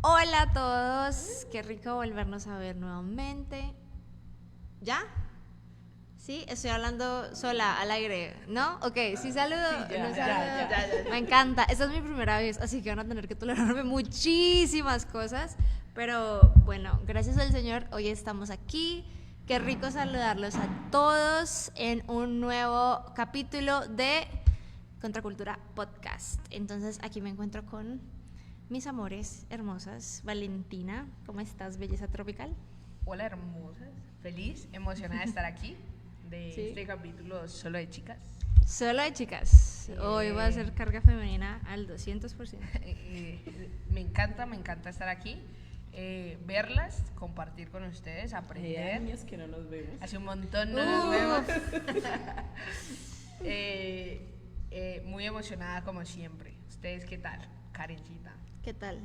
Hola a todos, qué rico volvernos a ver nuevamente. ¿Ya? Sí, estoy hablando sola, al aire, ¿no? Ok, sí saludo, Sí, ya, no ya, saludo. ya. Me encanta, esta es mi primera vez, así que van a tener que tolerarme muchísimas cosas. Pero bueno, gracias al Señor, hoy estamos aquí. Qué rico saludarlos a todos en un nuevo capítulo de Contracultura Podcast. Entonces aquí me encuentro con mis amores hermosas. Valentina, ¿cómo estás, belleza tropical? Hola hermosas, feliz, emocionada de estar aquí, de Sí. este capítulo solo de chicas. Solo de chicas. Hoy va a ser carga femenina al 200%. Me encanta estar aquí, verlas, compartir con ustedes, aprender. Hace años que no nos vemos. Hace un montón no nos vemos. Muy emocionada como siempre. ¿Ustedes qué tal? Karencita. ¿Qué tal?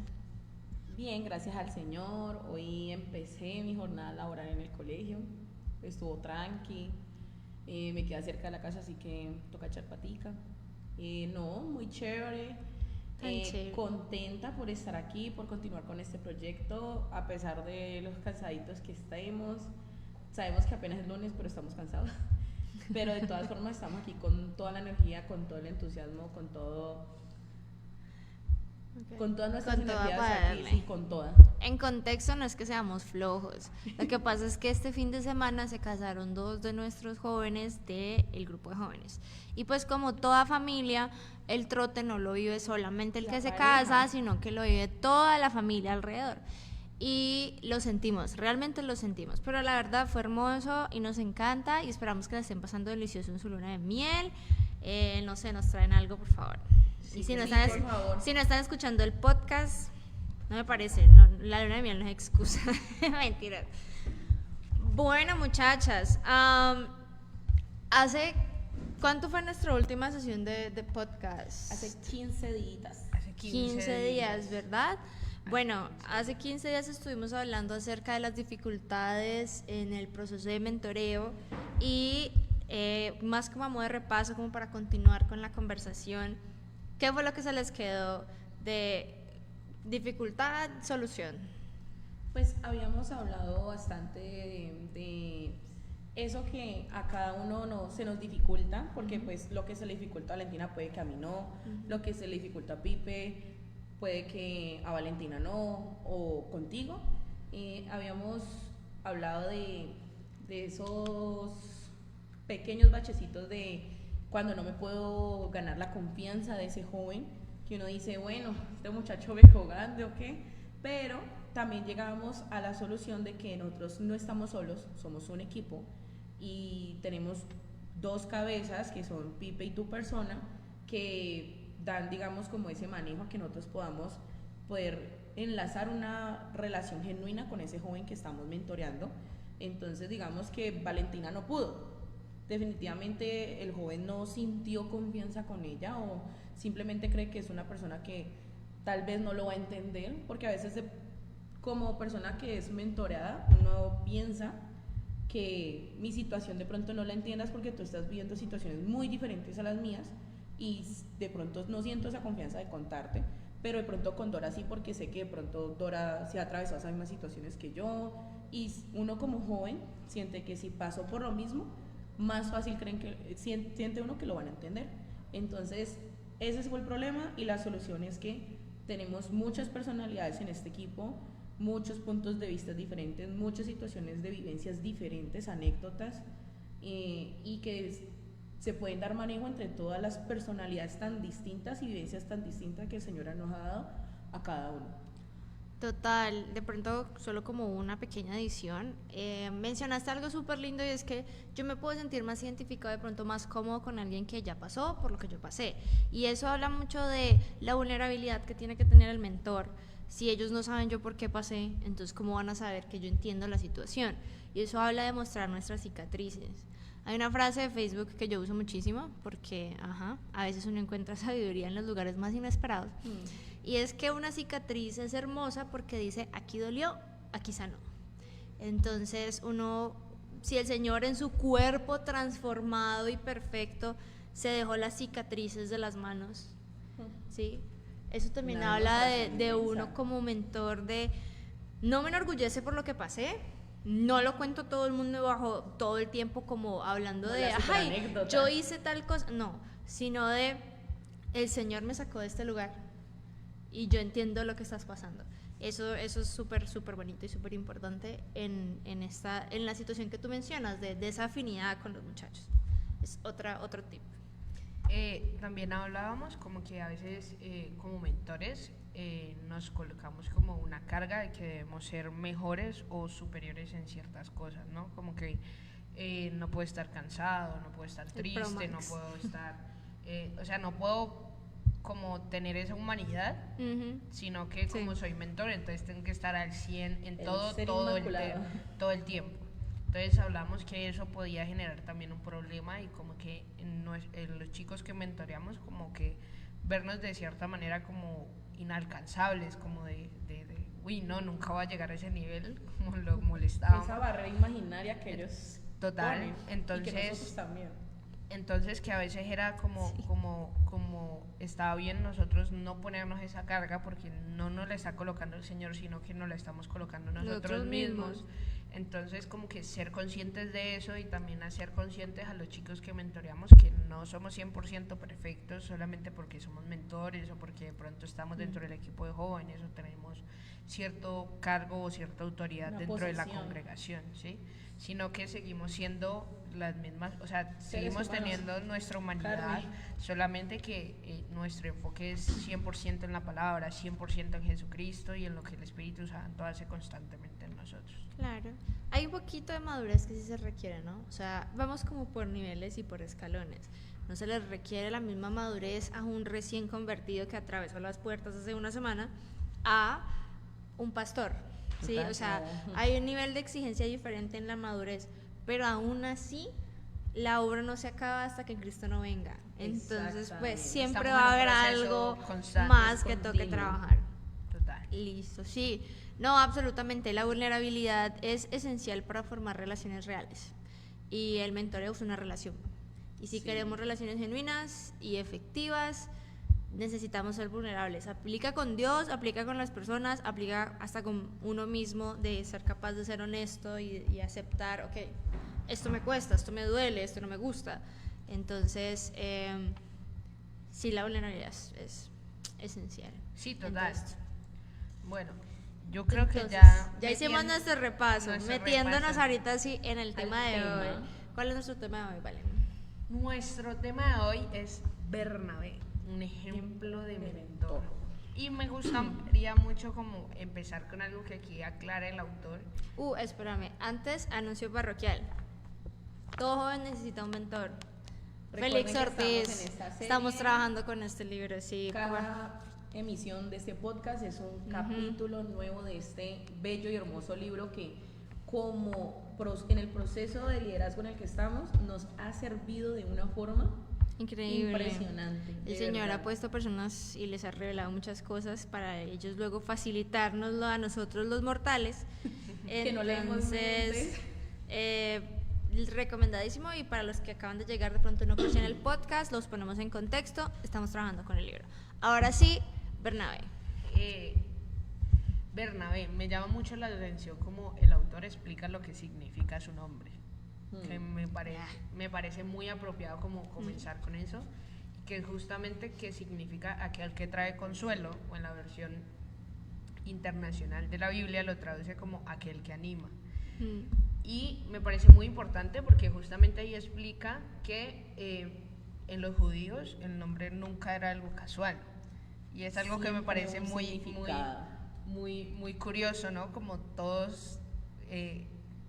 Bien, gracias al Señor. Hoy empecé mi jornada laboral en el colegio. Estuvo tranqui. Me queda cerca de la casa, así que toca echar patica. No, muy chévere. Tan chévere. Contenta por estar aquí, por continuar con este proyecto, a pesar de los cansaditos que estemos. Sabemos que apenas es lunes, pero estamos cansados. Pero de todas formas estamos aquí con toda la energía, con todo el entusiasmo, con todo, Okay. con todas nuestras Con toda energías para aquí, darle. sí, con todas. En contexto, no es que seamos flojos. Lo que pasa es que este fin de semana se casaron dos de nuestros jóvenes del grupo de jóvenes. Y pues como toda familia, el trote no lo vive solamente el La que se pareja. casa, sino que lo vive toda la familia alrededor. Y lo sentimos, realmente lo sentimos. Pero la verdad fue hermoso y nos encanta y esperamos que la estén pasando delicioso en su luna de miel. No sé, nos traen algo, por favor. Sí, Y si no, sí, están, por favor. si no están escuchando el podcast, no me parece, no, la luna de miel no es excusa. Mentira. Bueno, muchachas, ¿cuánto fue nuestra última sesión de podcast? Hace 15 días. Hace 15 días, ¿verdad? Bueno, hace 15 días estuvimos hablando acerca de las dificultades en el proceso de mentoreo y más como a modo de repaso, como para continuar con la conversación, ¿qué fue lo que se les quedó de dificultad, solución? Pues habíamos hablado bastante de eso que a cada uno se nos dificulta, porque pues lo que se le dificulta a Valentina puede que a mí no, lo que se le dificulta a Pipe puede que a Valentina no, o contigo. Habíamos hablado de esos pequeños bachecitos de cuando no me puedo ganar la confianza de ese joven, que uno dice, bueno, este muchacho me jugando o qué, pero también llegábamos a la solución de que nosotros no estamos solos, somos un equipo y tenemos dos cabezas que son Pipe y tu persona, que dan, digamos, como ese manejo a que nosotros podamos poder enlazar una relación genuina con ese joven que estamos mentoreando. Entonces digamos que Valentina no pudo, definitivamente el joven no sintió confianza con ella o simplemente cree que es una persona que tal vez no lo va a entender, porque a veces como persona que es mentoreada uno piensa que mi situación de pronto no la entiendas porque tú estás viviendo situaciones muy diferentes a las mías y de pronto no siento esa confianza de contarte, pero de pronto con Dora sí, porque sé que de pronto Dora se ha atravesado esas mismas situaciones que yo, y uno como joven siente que si pasó por lo mismo, más fácil siente uno que lo van a entender. Entonces ese fue el problema y la solución es que tenemos muchas personalidades en este equipo, muchos puntos de vista diferentes, muchas situaciones de vivencias diferentes, anécdotas, y que se pueden dar manejo entre todas las personalidades tan distintas y vivencias tan distintas que el Señor nos ha dado a cada uno. Total, de pronto solo como una pequeña adición, mencionaste algo súper lindo y es que yo me puedo sentir más identificado, de pronto más cómodo con alguien que ya pasó por lo que yo pasé, y eso habla mucho de la vulnerabilidad que tiene que tener el mentor. Si ellos no saben yo por qué pasé, entonces cómo van a saber que yo entiendo la situación, y eso habla de mostrar nuestras cicatrices. Hay una frase de Facebook que yo uso muchísimo porque a veces uno encuentra sabiduría en los lugares más inesperados. Y es que una cicatriz es hermosa porque dice, aquí dolió, aquí sanó. Entonces si el Señor en su cuerpo transformado y perfecto se dejó las cicatrices de las manos, ¿sí? eso también Una habla demostración de inmensa. uno como mentor de no me enorgullece por lo que pasé, no lo cuento a todo el mundo bajo todo el tiempo como hablando Como de, la super ay, anécdota. yo hice tal cosa, no, sino de el Señor me sacó de este lugar y yo entiendo lo que estás pasando. Eso es súper, súper bonito y súper importante en la situación que tú mencionas, de esa afinidad con los muchachos. Es otro tip. También hablábamos como que a veces como mentores nos colocamos como una carga de que debemos ser mejores o superiores en ciertas cosas, ¿no? Como que no puedo estar cansado, no puedo estar triste, no puedo estar, o sea, no puedo como tener esa humanidad, Ujú. sino que Sí. como soy mentor, entonces tengo que estar al 100 en El todo, ser todo el inmaculado. todo el tiempo. Entonces hablamos que eso podía generar también un problema y como que en los chicos que mentoreamos como que vernos de cierta manera como inalcanzables, como uy, no, nunca va a llegar a ese nivel, como lo molestábamos. Esa barrera imaginaria que ellos Total, ponen, y entonces- que nosotros también. Entonces que a veces era como estaba bien nosotros no ponernos esa carga porque no nos la está colocando el Señor, sino que nos la estamos colocando nosotros Nosotros mismos. mismos. Entonces como que ser conscientes de eso y también hacer conscientes a los chicos que mentoreamos que no somos 100% perfectos solamente porque somos mentores o porque de pronto estamos dentro del equipo de jóvenes o tenemos cierto cargo o cierta autoridad Una dentro de la posición. congregación, ¿sí? Sino que seguimos siendo las mismas, o sea, Seres seguimos humanos, teniendo nuestra humanidad, carne. solamente que nuestro enfoque es 100% en la palabra, 100% en Jesucristo y en lo que el Espíritu Santo hace constantemente en nosotros. Claro. Hay un poquito de madurez que sí se requiere, ¿no? O sea, vamos como por niveles y por escalones. No se les requiere la misma madurez a un recién convertido que atravesó las puertas hace una semana a un pastor, ¿sí? Total, O sea, no. hay un nivel de exigencia diferente en la madurez, pero aún así la obra no se acaba hasta que Cristo no venga. Entonces, Exactamente. pues siempre Estamos va a en un haber proceso algo constante, más que toque continuo. trabajar. Total. Listo, sí. No, absolutamente. La vulnerabilidad es esencial para formar relaciones reales. Y el mentoreo es una relación. Y si Sí. queremos relaciones genuinas y efectivas, necesitamos ser vulnerables. Aplica con Dios, aplica con las personas, aplica hasta con uno mismo, de ser capaz de ser honesto y aceptar, ok, esto me cuesta, esto me duele, esto no me gusta. Entonces, sí, la vulnerabilidad es esencial. Sí, en total. todo esto. Bueno, yo creo que Entonces, ya hicimos metien- nuestro repaso, nuestro metiéndonos repaso. ahorita sí en el tema de tema. hoy. ¿Cuál es nuestro tema de hoy, Vale? Nuestro tema de hoy es Bernabé, un ejemplo de mentor. Y me gustaría mucho como empezar con algo que aquí aclara el autor. Espérame, antes anuncio parroquial. Todo joven necesita un mentor. Recuerden Félix que estamos Ortiz, en esta serie. estamos trabajando con este libro, sí. Cada emisión de este podcast es un capítulo nuevo de este bello y hermoso libro que en el proceso de liderazgo en el que estamos nos ha servido de una forma Increíble. impresionante. El de Señor verdad. ha puesto personas y les ha revelado muchas cosas para ellos luego facilitárnoslo a nosotros los mortales. Que no leemos Entonces, recomendadísimo, y para los que acaban de llegar de pronto no conocían el podcast, los ponemos en contexto, estamos trabajando con el libro. Ahora sí, Bernabé. Bernabé, me llama mucho la atención como el autor explica lo que significa su nombre, que me parece muy apropiado como comenzar con eso, que justamente que significa aquel que trae consuelo, o en la versión internacional de la Biblia lo traduce como aquel que anima. Mm. Y me parece muy importante porque justamente ahí explica que en los judíos el nombre nunca era algo casual. Y es algo que me Siempre parece un muy significado. curioso, ¿no? Como todos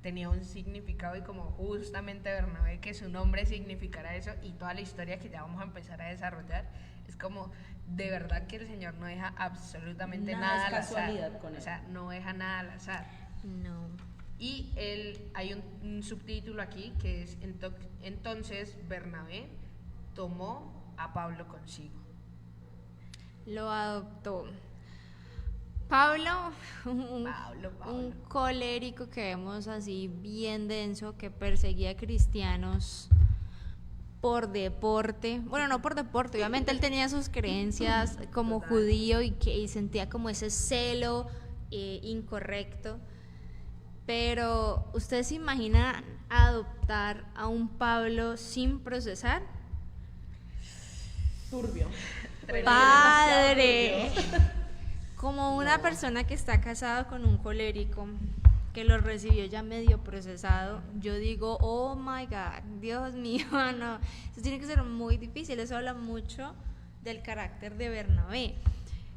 tenía un significado y como justamente Bernabé, que su nombre significara eso y toda la historia que ya vamos a empezar a desarrollar, es como de verdad que el Señor no deja absolutamente Nada nada es al azar. casualidad con él. O sea, no deja nada al azar. No. Y hay un subtítulo aquí que es entonces Bernabé tomó a Pablo consigo. Lo adoptó. Pablo, Pablo. un colérico que vemos así bien denso, que perseguía cristianos por deporte, bueno, no por deporte, obviamente él tenía sus creencias como judío y sentía como ese celo incorrecto, pero ¿ustedes se imaginan adoptar a un Pablo sin procesar? Turbio. Padre, Turbio. como una persona que está casado con un colérico que lo recibió ya medio procesado, yo digo, oh my God, Dios mío, no, eso tiene que ser muy difícil. Eso habla mucho del carácter de Bernabé.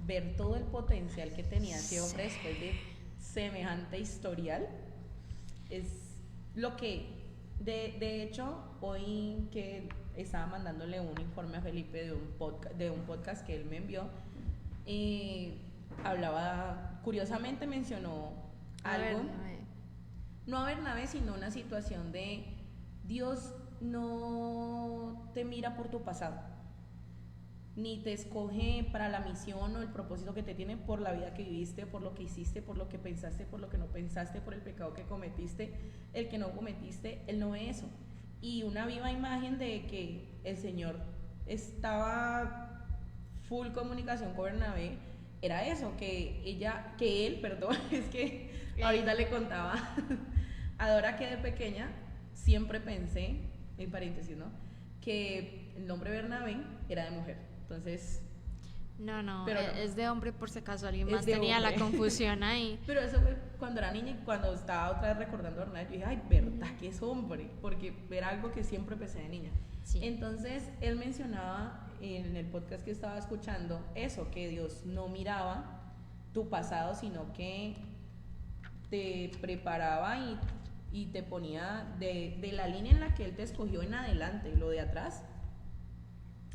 Ver todo el potencial que tenía ese hombre después de semejante historial es lo que, de hecho, hoy que estaba mandándole un informe a Felipe de un podcast que él me envió, hablaba, curiosamente mencionó algo, no a Bernabé, sino una situación de Dios no te mira por tu pasado, ni te escoge para la misión o el propósito que te tiene por la vida que viviste, por lo que hiciste, por lo que pensaste, por lo que no pensaste, por el pecado que cometiste, el que no cometiste. Él no ve eso. Y una viva imagen de que el Señor estaba full comunicación con Bernabé era eso, que él, es que ahorita le contaba a Dora que de pequeña siempre pensé, en paréntesis, ¿no?, que el nombre Bernabé era de mujer. Entonces, no, pero es de hombre, por si acaso alguien Es más de tenía hombre. la confusión ahí. pero eso fue cuando era niña y cuando estaba otra vez recordando a Bernabé, yo dije, ay, verdad que es hombre, porque era algo que siempre pensé de niña. Sí. Entonces, él mencionaba en el podcast que estaba escuchando eso, que Dios no miraba tu pasado, sino que te preparaba y te ponía de la línea en la que Él te escogió en adelante. Lo de atrás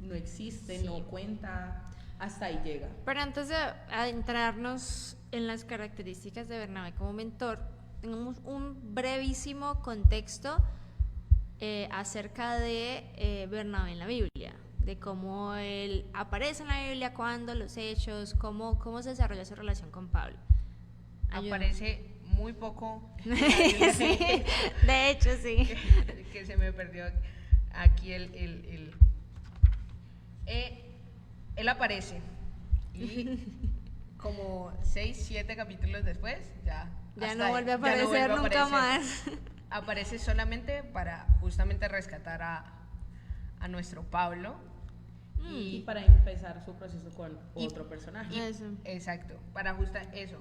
no existe, Sí. no cuenta, hasta ahí llega. Pero antes de adentrarnos en las características de Bernabé como mentor, tengamos un brevísimo contexto acerca de Bernabé en la Biblia, de cómo él aparece en la Biblia, cuándo, los hechos, cómo se desarrolla su relación con Pablo. Ayúdame. Aparece muy poco. Sí, de hecho sí. que se me perdió aquí él aparece y como 6, 7 capítulos después ya no vuelve a ya no aparecer vuelve a nunca aparecer. más. Aparece solamente para justamente rescatar a nuestro Pablo Y para empezar su proceso con otro personaje. Eso. exacto, para justo eso.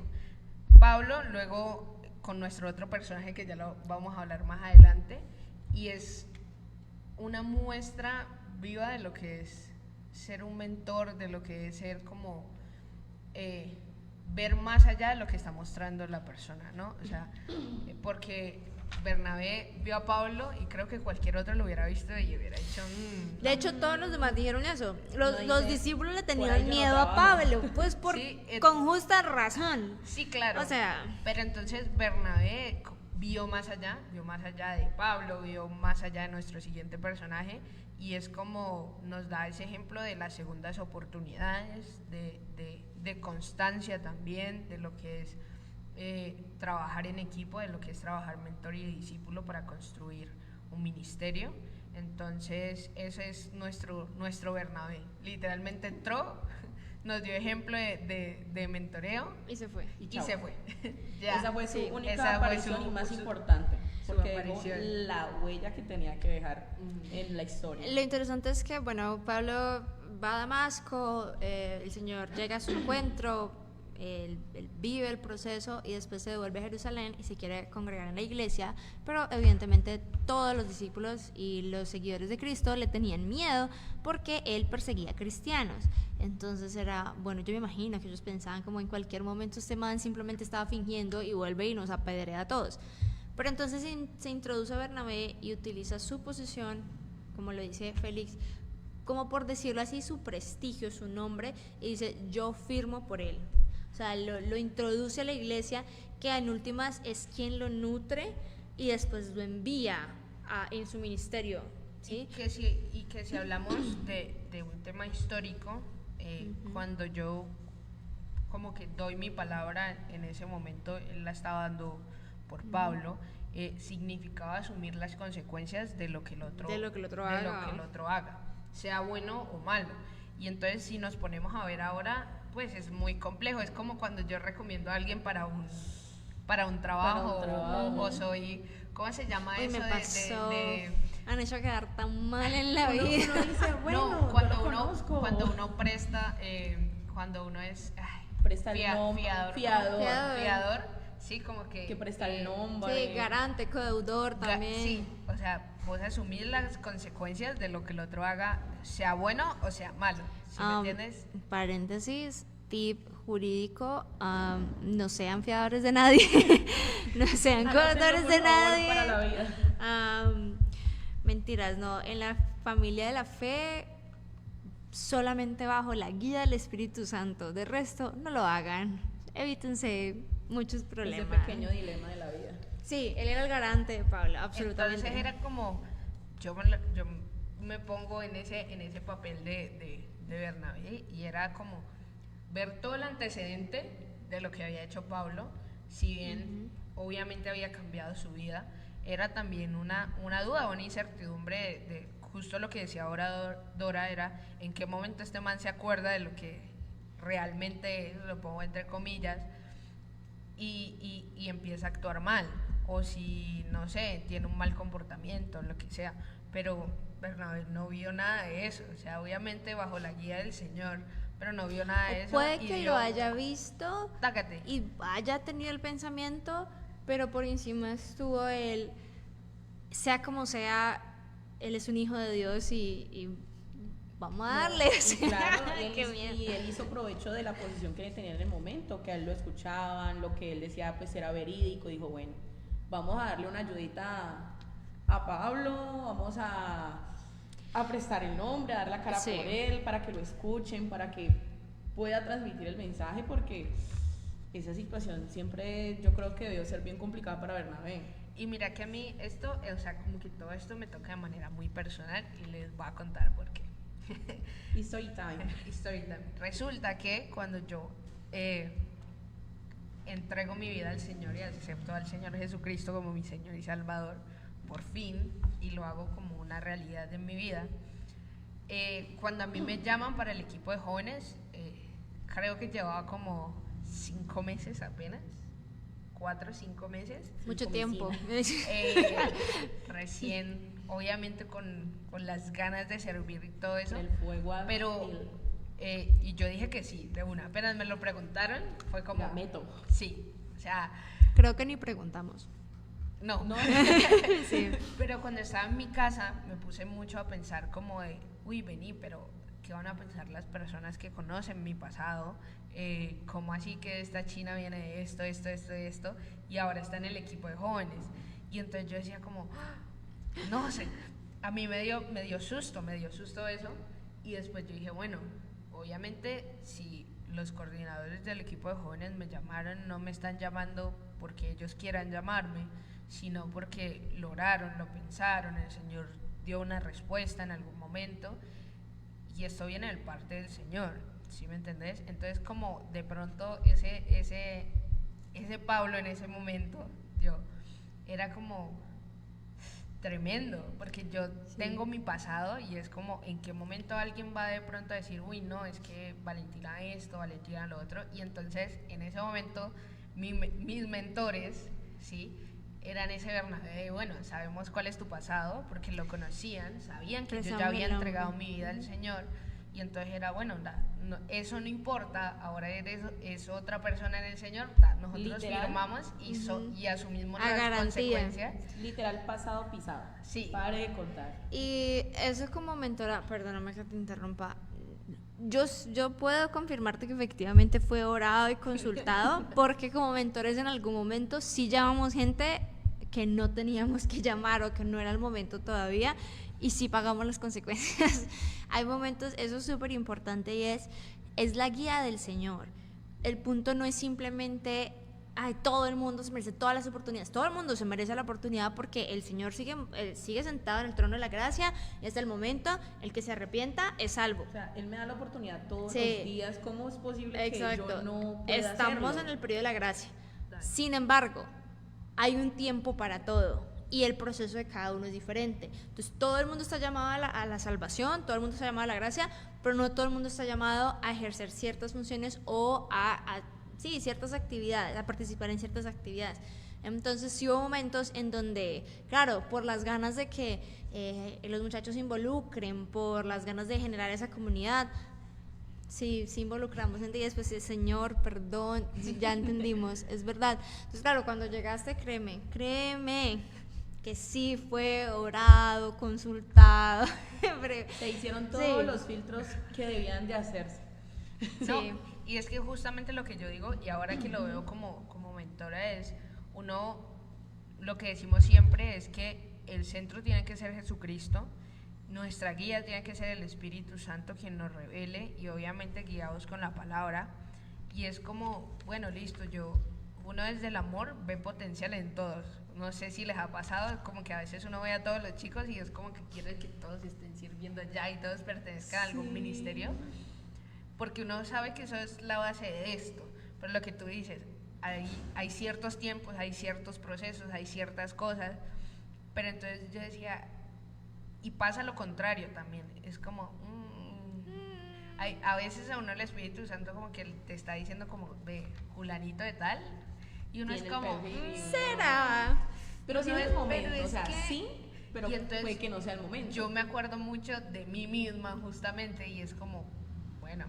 Pablo luego con nuestro otro personaje que ya lo vamos a hablar más adelante, y es una muestra viva de lo que es ser un mentor, de lo que es ser como ver más allá de lo que está mostrando la persona, ¿no? O sea, porque Bernabé vio a Pablo y creo que cualquier otro lo hubiera visto y hubiera dicho De hecho, todos los demás dijeron eso. Los No dice, discípulos le "Por ahí tenían yo no miedo a trabajo". Pablo, pues Sí, con justa razón. sí, claro. O sea, pero entonces Bernabé vio más allá de Pablo, vio más allá de nuestro siguiente personaje, y es como nos da ese ejemplo de las segundas oportunidades, de constancia también, de lo que es trabajar en equipo, de lo que es trabajar mentor y discípulo para construir un ministerio. Entonces ese es nuestro Bernabé. Literalmente entró, nos dio ejemplo de mentoreo y se fue. y chao. se fue. Ya. Esa fue su Sí, única esa fue aparición su- y más su- importante, su porque dejó aparición. la huella que tenía que dejar en la historia. Lo interesante es que, bueno, Pablo va a Damasco, el Señor llega a su encuentro, él vive el proceso y después se devuelve a Jerusalén y se quiere congregar en la iglesia, pero evidentemente todos los discípulos y los seguidores de Cristo le tenían miedo porque él perseguía cristianos. Entonces era, bueno, yo me imagino que ellos pensaban como en cualquier momento este man simplemente estaba fingiendo y vuelve y nos apedrea a todos. Pero entonces se introduce a Bernabé y utiliza su posición, como lo dice Félix, como por decirlo así, su prestigio, su nombre, y dice, yo firmo por él. O sea, lo introduce a la iglesia, que en últimas es quien lo nutre y después lo envía en su ministerio, ¿sí? Y que si hablamos de un tema histórico, cuando yo como que doy mi palabra en ese momento, él la estaba dando por Pablo, significaba asumir las consecuencias de lo que el otro, De lo que el otro de haga. lo que el otro haga, sea bueno o malo. Y entonces si nos ponemos a ver ahora, pues es muy complejo. Es como cuando yo recomiendo a alguien para un trabajo, o soy, ¿cómo se llama Uy, eso? me pasó. de Han hecho quedar tan mal en la Uno vida. dice, bueno, no, yo cuando lo uno, conozco. cuando uno presta, cuando uno es Presta el nombre, fiador, Fiador. sí, como que presta el nombre. Sí, garante, codeudor también. Sí, o sea, vos asumir las consecuencias de lo que el otro haga, sea bueno o sea malo, ¿sí me entiendes? Paréntesis, tip jurídico, no sean fiadores de nadie, no sean codeudores de nadie. Para la vida. Mentiras, no, en la familia de la fe solamente bajo la guía del Espíritu Santo, de resto no lo hagan, evítense muchos problemas. Ese pequeño dilema de la vida. Sí, él era el garante de Pablo, absolutamente. Entonces era como, yo me pongo en ese papel de Bernabé, y era como ver todo el antecedente de lo que había hecho Pablo, si bien obviamente había cambiado su vida, era también una duda, una incertidumbre de justo lo que decía ahora Dora, era en qué momento este man se acuerda de lo que realmente es, lo pongo entre comillas, y empieza a actuar mal, o si, no sé, tiene un mal comportamiento, lo que sea, pero Bernabé no vio nada de eso, o sea, obviamente bajo la guía del Señor, pero no vio nada de eso. Puede y que dio- lo haya visto Tácate. y haya tenido el pensamiento, pero por encima estuvo él, sea como sea, él es un hijo de Dios y vamos a darle. Y claro, Qué miedo. y él hizo provecho de la posición que tenía en el momento, que a él lo escuchaban, lo que él decía pues era verídico, dijo, bueno, vamos a darle una ayudita a Pablo, vamos a prestar el nombre, a dar la cara Sí. por él, para que lo escuchen, para que pueda transmitir el mensaje, porque esa situación siempre yo creo que debió ser bien complicada para Bernabé. Y mira que a mí esto, o sea, como que todo esto me toca de manera muy personal, y les voy a contar por qué. Story time. Story time. Resulta que cuando yo entrego mi vida al Señor y acepto al Señor Jesucristo como mi Señor y Salvador, por fin, y lo hago como una realidad en mi vida, cuando a mí me llaman para el equipo de jóvenes, creo que llevaba como 5 meses apenas, 4 o 5 meses, Mucho Sin tiempo. recién, obviamente con las ganas de servir y todo eso, El fuego a pero mil. y yo dije que sí, de una. Apenas me lo preguntaron, fue como, La meto. sí, o sea, Creo que ni preguntamos. no. No. Sí. Pero cuando estaba en mi casa me puse mucho a pensar como de, uy, vení, pero ¿qué van a pensar las personas que conocen mi pasado? ¿Cómo así que esta china viene de esto, y ahora está en el equipo de jóvenes? Y entonces yo decía como, no sé, a mí me dio susto eso, y después yo dije, bueno, obviamente si los coordinadores del equipo de jóvenes me llamaron, no me están llamando porque ellos quieran llamarme, sino porque lo oraron, lo pensaron, el Señor dio una respuesta en algún momento, y esto viene de parte del Señor, ¿sí me entendés? Entonces como de pronto ese Pablo en ese momento, yo era como tremendo, porque yo tengo mi pasado, y es como en qué momento alguien va de pronto a decir, uy, no, es que Valentina esto, Valentina lo otro, y entonces en ese momento mis mentores, ¿sí?, eran ese Bernabé, bueno, sabemos cuál es tu pasado, porque lo conocían, sabían que yo ya había entregado mi vida al Señor, y entonces era, bueno, eso no importa, ahora es otra persona en el Señor, nosotros Literal. firmamos y asumimos A las garantía. consecuencias. Literal pasado pisado. Sí. Pare de contar. Y eso como mentora, perdóname que te interrumpa, yo puedo confirmarte que efectivamente fue orado y consultado, porque como mentores en algún momento sí llamamos gente que no teníamos que llamar o que no era el momento todavía, y sí pagamos las consecuencias. Hay momentos, eso es súper importante, y es la guía del Señor. El punto no es simplemente, ay, todo el mundo se merece todas las oportunidades, todo el mundo se merece la oportunidad, porque el Señor sigue sentado en el trono de la gracia, y hasta el momento el que se arrepienta es salvo. O sea, él me da la oportunidad todos Sí. los días. ¿Cómo es posible Exacto. que yo no pueda Estamos hacerlo? en el periodo de la gracia. Dale. Sin embargo, hay un tiempo para todo y el proceso de cada uno es diferente. Entonces todo el mundo está llamado a la salvación, todo el mundo está llamado a la gracia, pero no todo el mundo está llamado a ejercer ciertas funciones o sí, ciertas actividades, a participar en ciertas actividades. Entonces sí hubo momentos en donde, claro, por las ganas de que los muchachos se involucren, por las ganas de generar esa comunidad, sí involucramos gente y después, Señor, perdón, ya entendimos, es verdad. Entonces, claro, cuando llegaste, créeme que sí fue orado, consultado. Se hicieron todos los filtros que debían de hacerse. No, y es que justamente lo que yo digo, y ahora que lo veo como mentora, es lo que decimos siempre es que el centro tiene que ser Jesucristo, nuestra guía tiene que ser el Espíritu Santo quien nos revele, y obviamente guiados con la palabra, y es como, bueno, listo, uno desde el amor ve potencial en todos. No sé si les ha pasado, como que a veces uno ve a todos los chicos y es como que quiere que todos estén sirviendo allá y todos pertenezcan a algún ministerio, porque uno sabe que eso es la base de esto. Pero lo que tú dices, hay ciertos tiempos, hay ciertos procesos, hay ciertas cosas, pero entonces yo decía, y pasa lo contrario también, es como, a veces a uno el Espíritu Santo como que te está diciendo como, ve, fulanito de tal, y uno es como, ¿será? Pero sí no es el momento, pero o sea, que, sí, pero entonces, puede que no sea el momento. Yo me acuerdo mucho de mí misma justamente, y es como, bueno,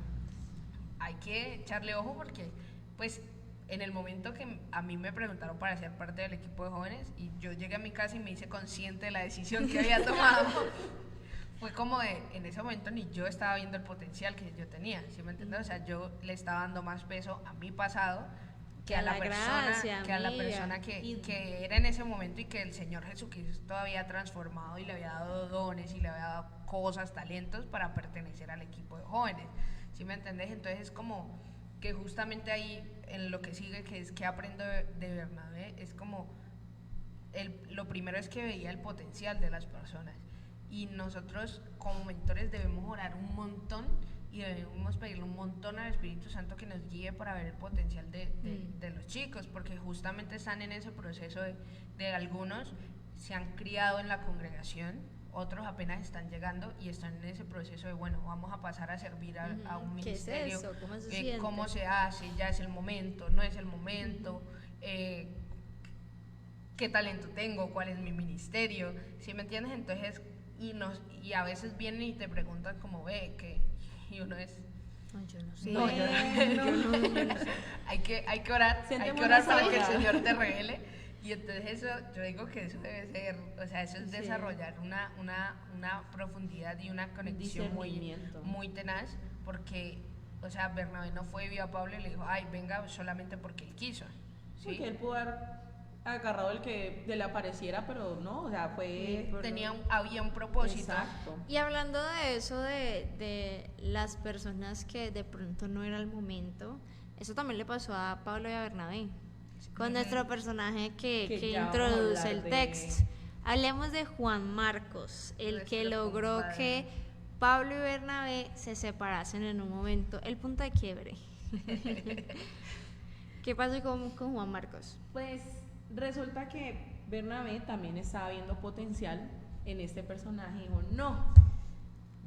hay que echarle ojo porque, pues, en el momento que a mí me preguntaron para ser parte del equipo de jóvenes, y yo llegué a mi casa y me hice consciente de la decisión que había tomado, fue como en ese momento ni yo estaba viendo el potencial que yo tenía, ¿sí me entiendes? O sea, yo le estaba dando más peso a mi pasado que a la persona que era en ese momento, y que el Señor Jesucristo había transformado y le había dado dones y le había dado cosas, talentos para pertenecer al equipo de jóvenes, ¿sí me entendés? Entonces es como que justamente ahí en lo que sigue, que es que aprendo de Bernabé, es como lo primero es que veía el potencial de las personas, y nosotros como mentores debemos orar un montón y debemos pedirle un montón al Espíritu Santo que nos guíe para ver el potencial de los chicos, porque justamente están en ese proceso de algunos se han criado en la congregación, otros apenas están llegando y están en ese proceso de, bueno, vamos a pasar a servir a un ministerio. ¿Qué es eso? ¿Cómo se siente? ¿Cómo se hace? ¿Ya es el momento? ¿No es el momento? ¿Qué talento tengo? ¿Cuál es mi ministerio? ¿Sí me entiendes? Entonces, y a veces vienen y te preguntan como, ve, que y uno es... Yo no sé. No, yo no sé. Hay que orar para que el Señor te revele. Y entonces eso, yo digo que eso debe ser, o sea, eso es desarrollar una profundidad y una conexión muy tenaz, porque, o sea, Bernabé no fue y vio a Pablo y le dijo, ay, venga solamente porque él quiso, ¿sí? Porque él pudo haber agarrado el que le apareciera, pero no, o sea, fue... había un propósito. Exacto. Y hablando de eso, de las personas que de pronto no era el momento, eso también le pasó a Pablo y a Bernabé, con nuestro personaje que introduce el texto. Hablemos de Juan Marcos, el que logró que Pablo y Bernabé se separasen en un momento, el punto de quiebre. ¿Qué pasó con Juan Marcos? Pues resulta que Bernabé también estaba viendo potencial en este personaje y dijo, no,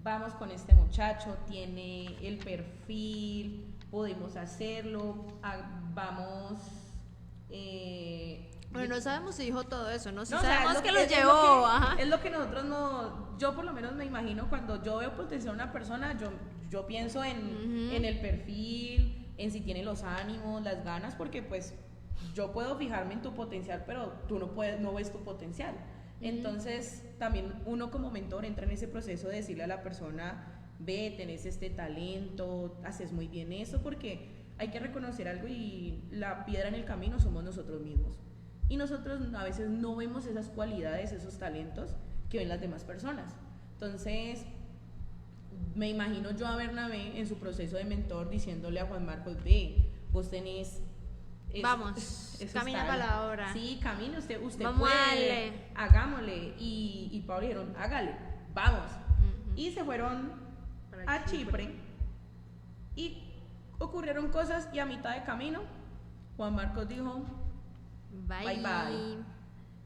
vamos con este muchacho, tiene el perfil, podemos hacerlo, vamos... bueno, no sabemos si dijo todo eso, ¿no? Si no, sabemos o sea, que lo llevó. Es lo que nosotros no... Yo por lo menos me imagino cuando yo veo potencial en una persona, yo pienso en el perfil, en si tiene los ánimos, las ganas, porque pues yo puedo fijarme en tu potencial, pero tú no ves tu potencial. Entonces también uno como mentor entra en ese proceso de decirle a la persona, ve, tenés este talento, haces muy bien eso, porque hay que reconocer algo, y la piedra en el camino somos nosotros mismos. Y nosotros a veces no vemos esas cualidades, esos talentos que ven las demás personas. Entonces, me imagino yo a Bernabé en su proceso de mentor diciéndole a Juan Marcos, ve, vos tenés... Vamos, camina para la obra. Sí, camine, usted vamos, puede, hagámosle. Y Pablo dijeron, hágale, vamos. Y se fueron a Chipre y ocurrieron cosas, y a mitad de camino Juan Marcos dijo, Bye. Bye.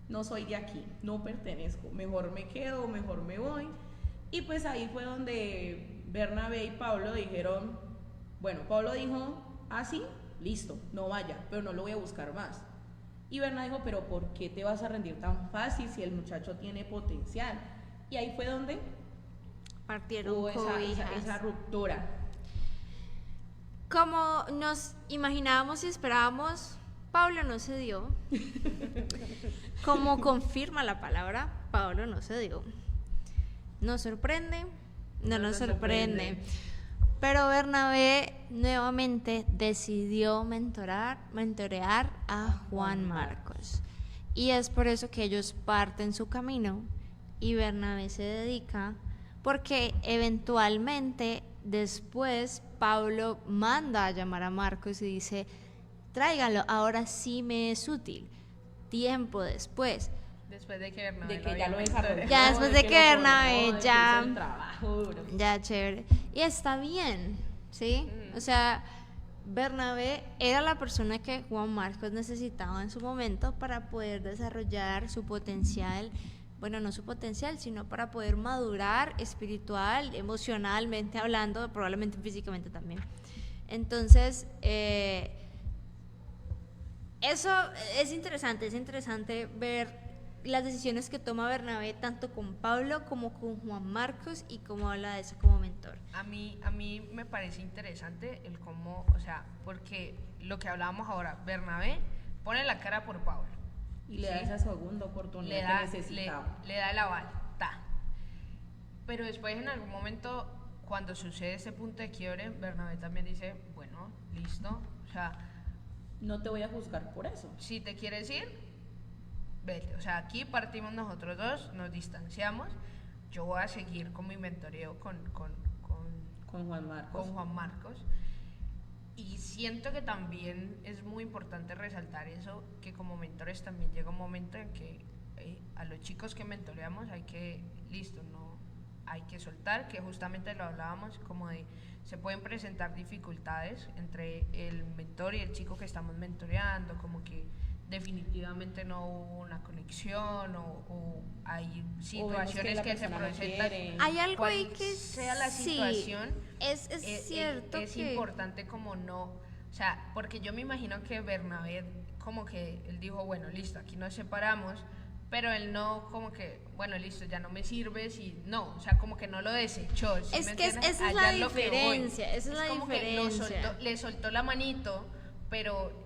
No soy de aquí, no pertenezco, mejor me quedo, mejor me voy. Y pues ahí fue donde Bernabé y Pablo dijeron, bueno, Pablo dijo, sí, listo, no vaya, pero no lo voy a buscar más. Y Bernabé dijo, pero ¿por qué te vas a rendir tan fácil si el muchacho tiene potencial? Y ahí fue donde Partieron hubo cobijas. esa ruptura. Como nos imaginábamos y esperábamos, Pablo no se dio. Como confirma la palabra, Pablo no se dio. ¿Nos sorprende? No nos sorprende. Pero Bernabé nuevamente decidió mentorear a Juan Marcos. Y es por eso que ellos parten su camino y Bernabé se dedica, porque eventualmente después Pablo manda a llamar a Marcos y dice, tráigalo, ahora sí me es útil. Tiempo después. Después de que Bernabé De que ya lo desarrolló. Ya después de que Bernabé formó, de que ya- hizo el trabajo duro. Ya, chévere. Y está bien, ¿sí? O sea, Bernabé era la persona que Juan Marcos necesitaba en su momento para poder desarrollar su potencial. Bueno, no su potencial, sino para poder madurar espiritual, emocionalmente hablando, probablemente físicamente también. Entonces, eso es interesante ver las decisiones que toma Bernabé tanto con Pablo como con Juan Marcos y cómo habla de eso como mentor. A mí me parece interesante el cómo, o sea, porque lo que hablábamos ahora, Bernabé pone la cara por Pablo. Y le da Sí. esa segunda oportunidad que necesitaba. le da el aval, pero después en algún momento, cuando sucede ese punto de quiebre, Bernabé también dice, bueno, listo, o sea, No te voy a juzgar por eso. si te quieres ir, vete, o sea, aquí partimos nosotros dos, nos distanciamos, yo voy a seguir con mi mentoreo con Con Juan Marcos. Y siento que también es muy importante resaltar eso, que como mentores también llega un momento en que a los chicos que mentoreamos hay que, listo, no hay que soltar, que justamente lo hablábamos como de, se pueden presentar dificultades entre el mentor y el chico que estamos mentoreando, como que definitivamente no hubo una conexión o hay situaciones la que se persona no presentan. quiere. Hay algo ahí Cual que sea la sí, situación, es cierto es que importante como no, o sea, porque yo me imagino que Bernabé como que él dijo, bueno, listo, aquí nos separamos, pero él no como que, bueno, listo, ya no me sirves y no, o sea, como que no lo desechó. ¿Sí es me que entiendes? esa es Allá la lo que voy. diferencia, esa es la como que diferencia. le soltó la manito, pero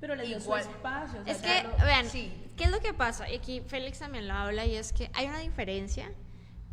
Pero le dio su igual. espacio. o sea, Es ya que, lo- vean, sí. ¿qué es lo que pasa? Y aquí Félix también lo habla y es que hay una diferencia.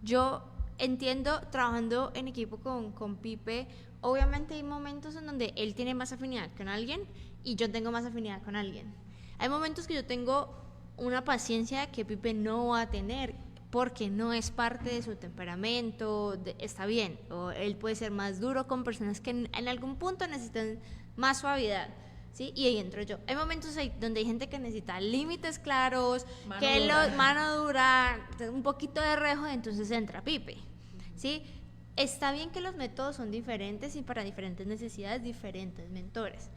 Yo entiendo, trabajando en equipo con Pipe, obviamente hay momentos en donde él tiene más afinidad con alguien y yo tengo más afinidad con alguien. Hay momentos que yo tengo una paciencia que Pipe no va a tener porque no es parte de su temperamento, está bien, o él puede ser más duro con personas que en algún punto necesitan más suavidad. ¿Sí? Y ahí entro yo. Hay momentos ahí donde hay gente que necesita límites claros, Mano que dura. mano dura, un poquito de rejo, entonces entra Pipe. ¿Sí? Está bien que los métodos son diferentes y para diferentes necesidades, diferentes mentores.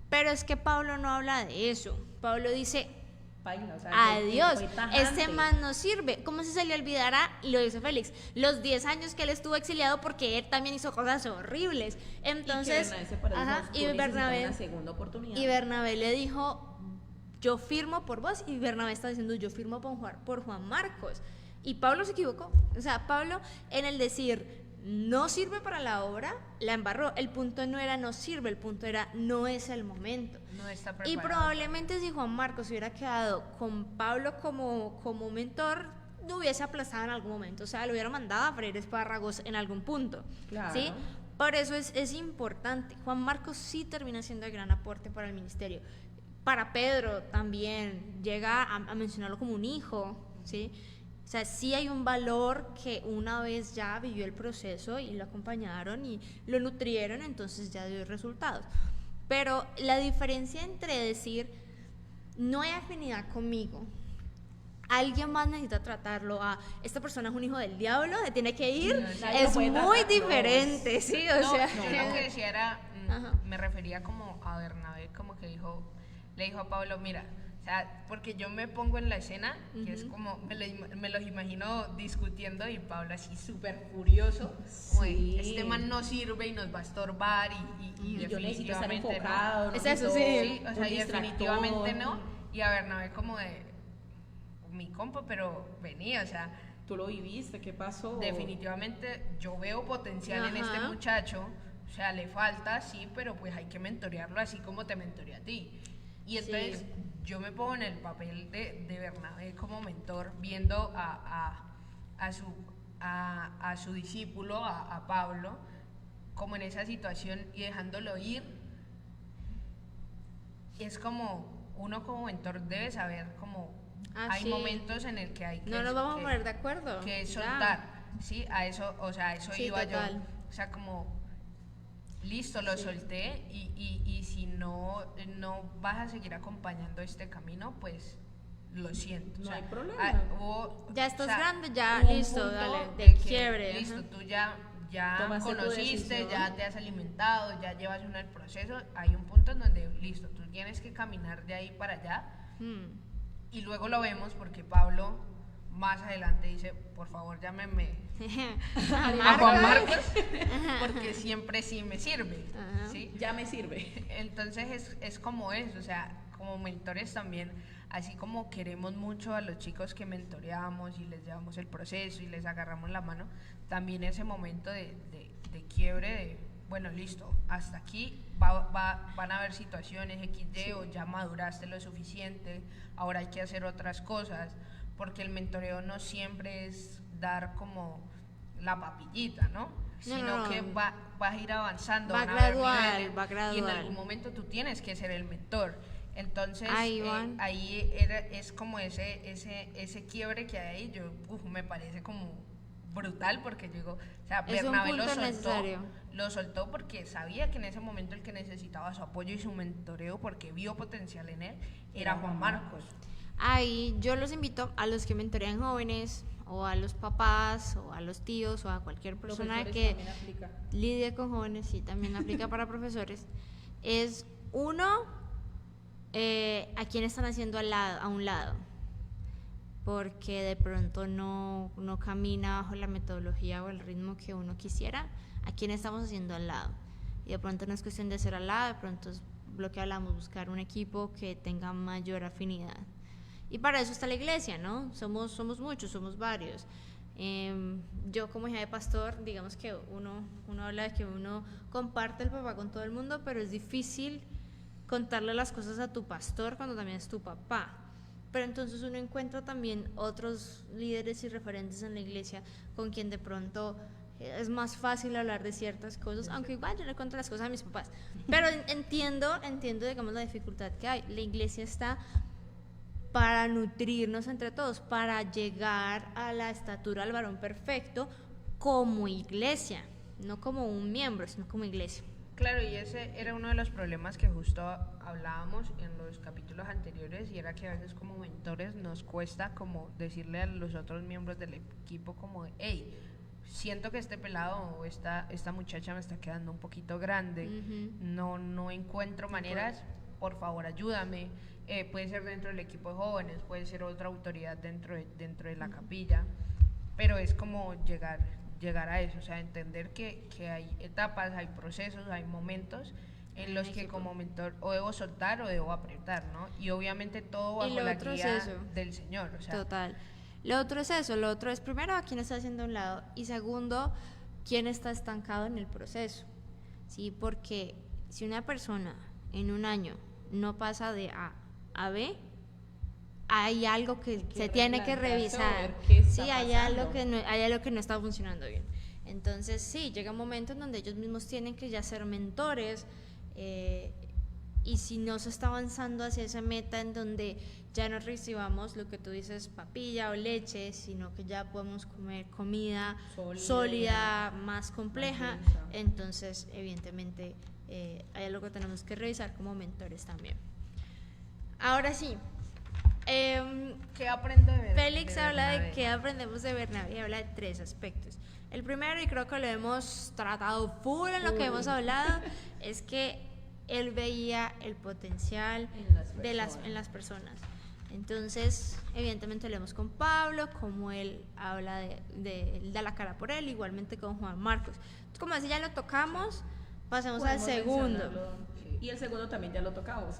Pero es que Pablo no habla de eso. Pablo dice, Paila, o sea, adiós, fue tajante. este man no sirve. ¿Cómo se le olvidará? Y lo dice Félix, los 10 años que él estuvo exiliado porque él también hizo cosas horribles. Entonces, y Bernabé, una segunda oportunidad. y Bernabé le dijo, yo firmo por vos, y Bernabé está diciendo, yo firmo por Juan Marcos. Y Pablo se equivocó. O sea, Pablo en el decir, no sirve para la obra, la embarró. El punto no era no sirve, el punto era no es el momento. No está Y preparado. probablemente si Juan Marcos hubiera quedado con Pablo como mentor, lo hubiese aplazado en algún momento. O sea, lo hubiera mandado a freír espárragos en algún punto. Claro. ¿Sí? Por eso es importante. Juan Marcos sí termina siendo de gran aporte para el ministerio. Para Pedro también, llega a mencionarlo como un hijo, ¿sí? O sea, sí hay un valor que una vez ya vivió el proceso y lo acompañaron y lo nutrieron, entonces ya dio resultados. Pero la diferencia entre decir, no hay afinidad conmigo, alguien más necesita tratarlo, esta persona es un hijo del diablo, se tiene que ir, Nadie lo es puede muy tratar, diferente, ¿sí? O No, sea, yo lo que decía era, Ajá. me refería como a Bernabé, como que dijo, le dijo a Pablo, mira, o sea, porque yo me pongo en la escena, que es como, me los imagino discutiendo y Pablo así súper furioso, como Sí. este man no sirve y nos va a estorbar y yo necesito estar definitivamente enfocado, Es no eso, necesito sí. Sí, o sea, un y definitivamente distractor. no. Y a Bernabé como de, mi compa, pero venía, o sea, Tú lo viviste, ¿qué pasó? definitivamente yo veo potencial en este Ajá. muchacho, o sea, le falta, sí, pero pues hay que mentorearlo así como te mentoreé a ti. Y entonces Sí. yo me pongo en el papel de Bernabé como mentor, viendo a su discípulo, a Pablo, como en esa situación y dejándolo ir. Es como, uno como mentor debe saber como Ah, hay sí. momentos en el que hay que No nos vamos a poner de acuerdo. que ya. soltar, ¿sí? A eso, o sea, a eso Sí, iba total. yo. O sea, como, listo, lo Sí. solté y si no vas a seguir acompañando este camino, pues lo siento. No o sea, hay problema. Ya estás o sea, grande, ya hubo un listo, punto dale, de de que, quiebre. listo, ajá. tú ya Tomaste tu conociste, decisión. ya te has alimentado, ya llevas uno el proceso, hay un punto en donde, listo, tú tienes que caminar de ahí para allá. Hmm. Y luego lo vemos porque Pablo más adelante dice, por favor llámeme a Juan Marcos, porque siempre sí me sirve, Ajá. ¿sí? Ya me sirve. Entonces es como eso, o sea, como mentores también, así como queremos mucho a los chicos que mentoreamos y les llevamos el proceso y les agarramos la mano, también ese momento de quiebre de, bueno, listo, hasta aquí van a haber situaciones XY o ya maduraste lo suficiente, ahora hay que hacer otras cosas, porque el mentoreo no siempre es dar como la papillita, ¿no? Sino no. que vas a ir avanzando, Va van a haber gradual, niveles, va y en gradual. algún momento tú tienes que ser el mentor. Entonces Ahí van. ahí es como ese quiebre que hay ahí, yo me parece como brutal porque yo digo, o sea, Es un Bernabé punto necesario. lo soltó porque sabía que en ese momento el que necesitaba su apoyo y su mentoreo porque vio potencial en él era Juan Marcos. Ahí yo los invito a los que mentorean jóvenes o a los papás o a los tíos o a cualquier persona Profesores que también aplica. lidie con jóvenes, sí, también aplica para profesores, es uno, a quién están haciendo a un lado, porque de pronto no camina bajo la metodología o el ritmo que uno quisiera, a quién estamos haciendo al lado. Y de pronto no es cuestión de hacer al lado, de pronto es lo que hablamos, buscar un equipo que tenga mayor afinidad. Y para eso está la iglesia, ¿no? Somos muchos, somos varios. Yo como hija de pastor, digamos que uno habla de que uno comparte el papá con todo el mundo, pero es difícil contarle las cosas a tu pastor cuando también es tu papá. Pero entonces uno encuentra también otros líderes y referentes en la iglesia con quien de pronto es más fácil hablar de ciertas cosas, aunque igual yo le cuento las cosas a mis papás. Pero entiendo, digamos, la dificultad que hay. La iglesia está para nutrirnos entre todos, para llegar a la estatura del varón perfecto como iglesia, no como un miembro, sino como iglesia. Claro, y ese era uno de los problemas que justo hablábamos en los capítulos anteriores, y era que a veces como mentores nos cuesta como decirle a los otros miembros del equipo como, hey, siento que este pelado o esta muchacha me está quedando un poquito grande, no encuentro maneras, por favor ayúdame. Puede ser dentro del equipo de jóvenes, puede ser otra autoridad dentro de la capilla, pero es como llegar a eso, o sea, entender que hay etapas, hay procesos, hay momentos en los que como mentor o debo soltar o debo apretar, ¿no? Y obviamente todo bajo la guía del Señor, o sea. Total. Lo otro es eso, lo otro es primero a quién está haciendo a un lado y segundo, quién está estancado en el proceso, ¿sí? Porque si una persona en un año no pasa de A a B, hay algo que se tiene que revisar. Sí, hay algo que no está funcionando bien. Entonces, sí, llega un momento en donde ellos mismos tienen que ya ser mentores, y si no se está avanzando hacia esa meta en donde ya no recibamos lo que tú dices, papilla o leche, sino que ya podemos comer comida sólida más compleja, entonces, evidentemente, hay algo que tenemos que revisar como mentores también. Ahora sí, ¿qué aprendo de Bernabé? Félix habla de qué aprendemos de Bernabé y habla de 3 aspectos. El primero, y creo que lo hemos tratado full en lo que hemos hablado, es que él veía el potencial en las personas. Entonces, evidentemente hablamos con Pablo, como él habla él da la cara por él, igualmente con Juan Marcos. Entonces, como así ya lo tocamos, pasemos al segundo. Y el segundo también ya lo tocamos.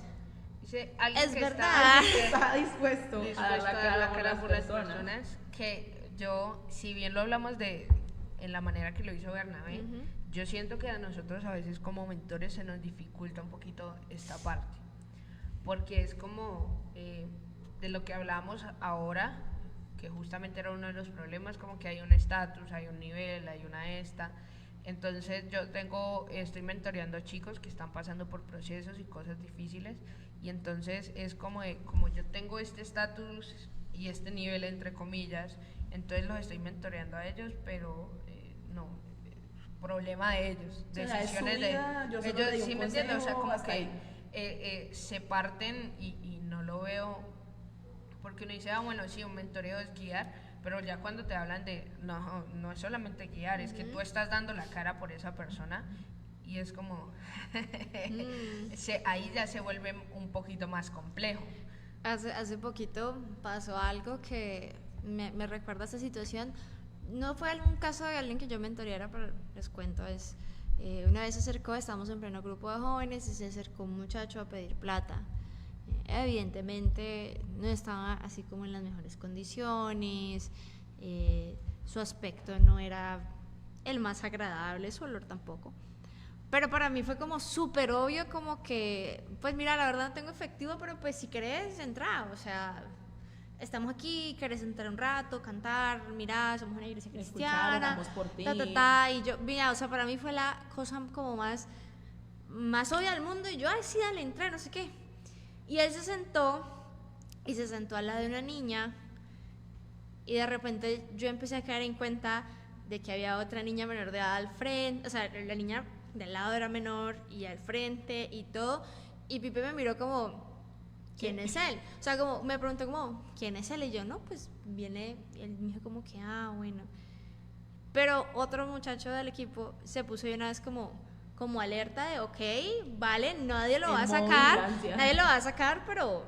Dice, alguien Es que verdad. Está dispuesto a dar la cara por las personas. Que yo, si bien lo hablamos en la manera que lo hizo Bernabé, yo siento que a nosotros a veces como mentores se nos dificulta un poquito esta parte, porque es como de lo que hablábamos ahora, que justamente era uno de los problemas, como que hay un estatus, hay un nivel, hay una entonces yo estoy mentoreando a chicos que están pasando por procesos y cosas difíciles, y entonces es como yo tengo este estatus y este nivel entre comillas, entonces los estoy mentoreando a ellos, pero no, problema de ellos, decisiones de ellos, ¿sí me entiendes? O sea, como que se parten y no lo veo, porque uno dice, bueno, sí, un mentoreo es guiar, pero ya cuando te hablan de, no es solamente guiar, es que tú estás dando la cara por esa persona, y es como, ahí ya se vuelve un poquito más complejo. Hace poquito pasó algo que me recuerda a esa situación. No fue algún caso de alguien que yo mentoreara, pero les cuento, una vez se acercó, estábamos en pleno grupo de jóvenes y se acercó un muchacho a pedir plata. Evidentemente no estaba así como en las mejores condiciones, su aspecto no era el más agradable, su olor tampoco. Pero para mí fue como súper obvio, como que, pues mira, la verdad no tengo efectivo, pero pues si querés, entra, o sea, estamos aquí, querés entrar un rato, cantar, mira, somos una iglesia cristiana, por ti. y yo, mira, o sea, para mí fue la cosa como más obvia del mundo, y yo, ay, sí, dale, entra, no sé qué. Y él se sentó al lado de una niña, y de repente yo empecé a caer en cuenta de que había otra niña menor de edad al frente, o sea, la niña del lado era menor y al frente y todo, y Pipe me miró como, ¿quién es él? O sea, como me preguntó como, ¿quién es él? Y yo, no, pues viene, él me dijo como que, bueno. Pero otro muchacho del equipo se puso de una vez como alerta de, ok, vale, nadie lo va a sacar, pero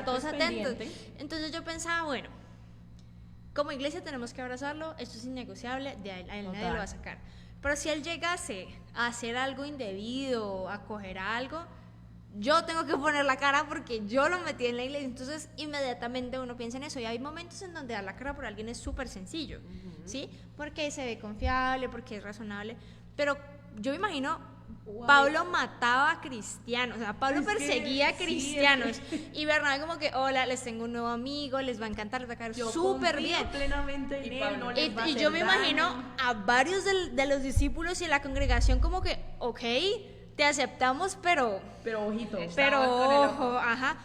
todos atentos. Entonces yo pensaba, bueno, como iglesia tenemos que abrazarlo, esto es innegociable, a él nadie lo va a sacar. Pero si él llegase a hacer algo indebido, a coger algo, yo tengo que poner la cara porque yo lo metí en la iglesia. Entonces inmediatamente uno piensa en eso, y hay momentos en donde dar la cara por alguien es súper sencillo, ¿sí? Porque se ve confiable, porque es razonable, pero yo me imagino, Pablo mataba a cristianos, o sea, Pablo perseguía a cristianos, y Bernabé como que, hola, les tengo un nuevo amigo, les va a encantar, les va a caer súper bien. Plenamente en él, no les va a y hacer yo me daño. imagino a varios de los discípulos y en la congregación como que, ok, te aceptamos, pero ojito. Pero ojo, ajá.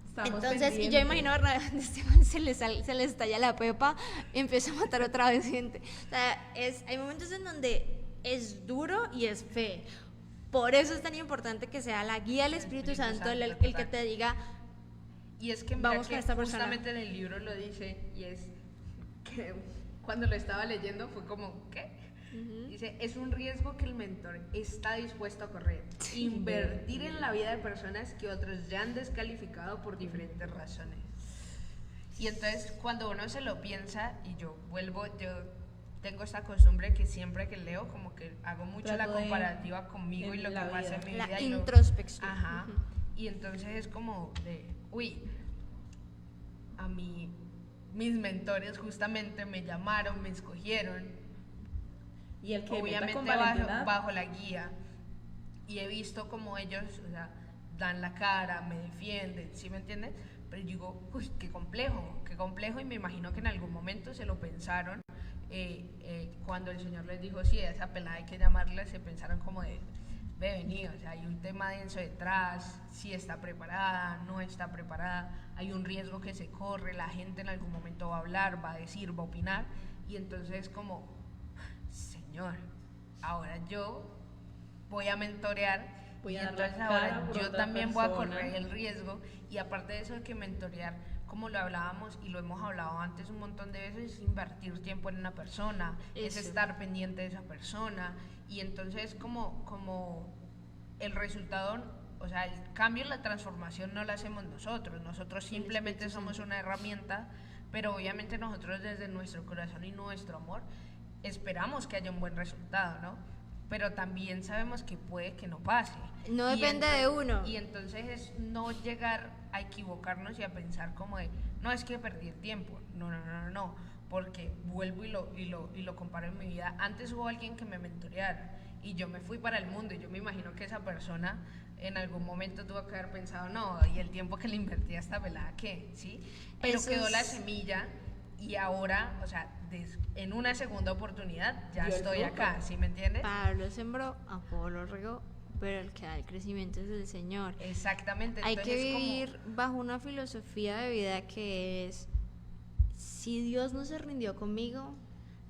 Estamos Entonces, pendientes. y yo imagino a Bernabé, Esteban se le estalla la pepa y empieza a matar otra vez gente. O sea, hay momentos en donde es duro y es fe. Por eso es tan importante que sea la guía del Espíritu Santo el que te diga, y es que mira, vamos que con esta persona. justamente en el libro lo dice, y es que cuando lo estaba leyendo fue como, ¿qué? Dice, es un riesgo que el mentor está dispuesto a correr, invertir en la vida de personas que otros ya han descalificado por diferentes razones. Y entonces cuando uno se lo piensa, y yo tengo esta costumbre que siempre que leo como que hago mucho la comparativa conmigo y lo que pasa en mi vida. La introspección. Ajá. Y entonces es como de, a mí mis mentores justamente me llamaron, me escogieron, y el que obviamente bajo la guía, y he visto como ellos, o sea, dan la cara, me defienden, ¿sí me entiendes? Pero digo, qué complejo, y me imagino que en algún momento se lo pensaron, cuando el Señor les dijo, sí, a esa pelada hay que llamarla, se pensaron como de, vení, o sea, hay un tema denso detrás, si está preparada, no está preparada, hay un riesgo que se corre, la gente en algún momento va a hablar, va a decir, va a opinar, y entonces como, Señor, ahora yo voy a mentorear, y entonces ahora yo también voy a correr el riesgo, y aparte de eso de que mentorear, como lo hablábamos y lo hemos hablado antes un montón de veces, es invertir tiempo en una persona, es estar pendiente de esa persona, y entonces como el resultado, o sea, el cambio, la transformación no la hacemos nosotros simplemente somos una herramienta, pero obviamente nosotros desde nuestro corazón y nuestro amor esperamos que haya un buen resultado, ¿no? Pero también sabemos que puede que no pase. No depende de uno. Y entonces es no llegar a equivocarnos y a pensar como de, no, es que perdí el tiempo. No, porque vuelvo y lo comparo en mi vida. Antes hubo alguien que me mentoreara y yo me fui para el mundo y yo me imagino que esa persona en algún momento tuvo que haber pensado, no, y el tiempo que le invertí a esta pelada, ¿qué? ¿Sí? Pero Eso quedó es... la semilla y ahora, o sea, en una segunda oportunidad ya Dio el estoy fruto. acá, ¿sí me entiendes? Pablo sembró, Apolo lo regó, pero el que da el crecimiento es el Señor. Exactamente. Hay que Entonces, vivir bajo una filosofía de vida que es, si Dios no se rindió conmigo,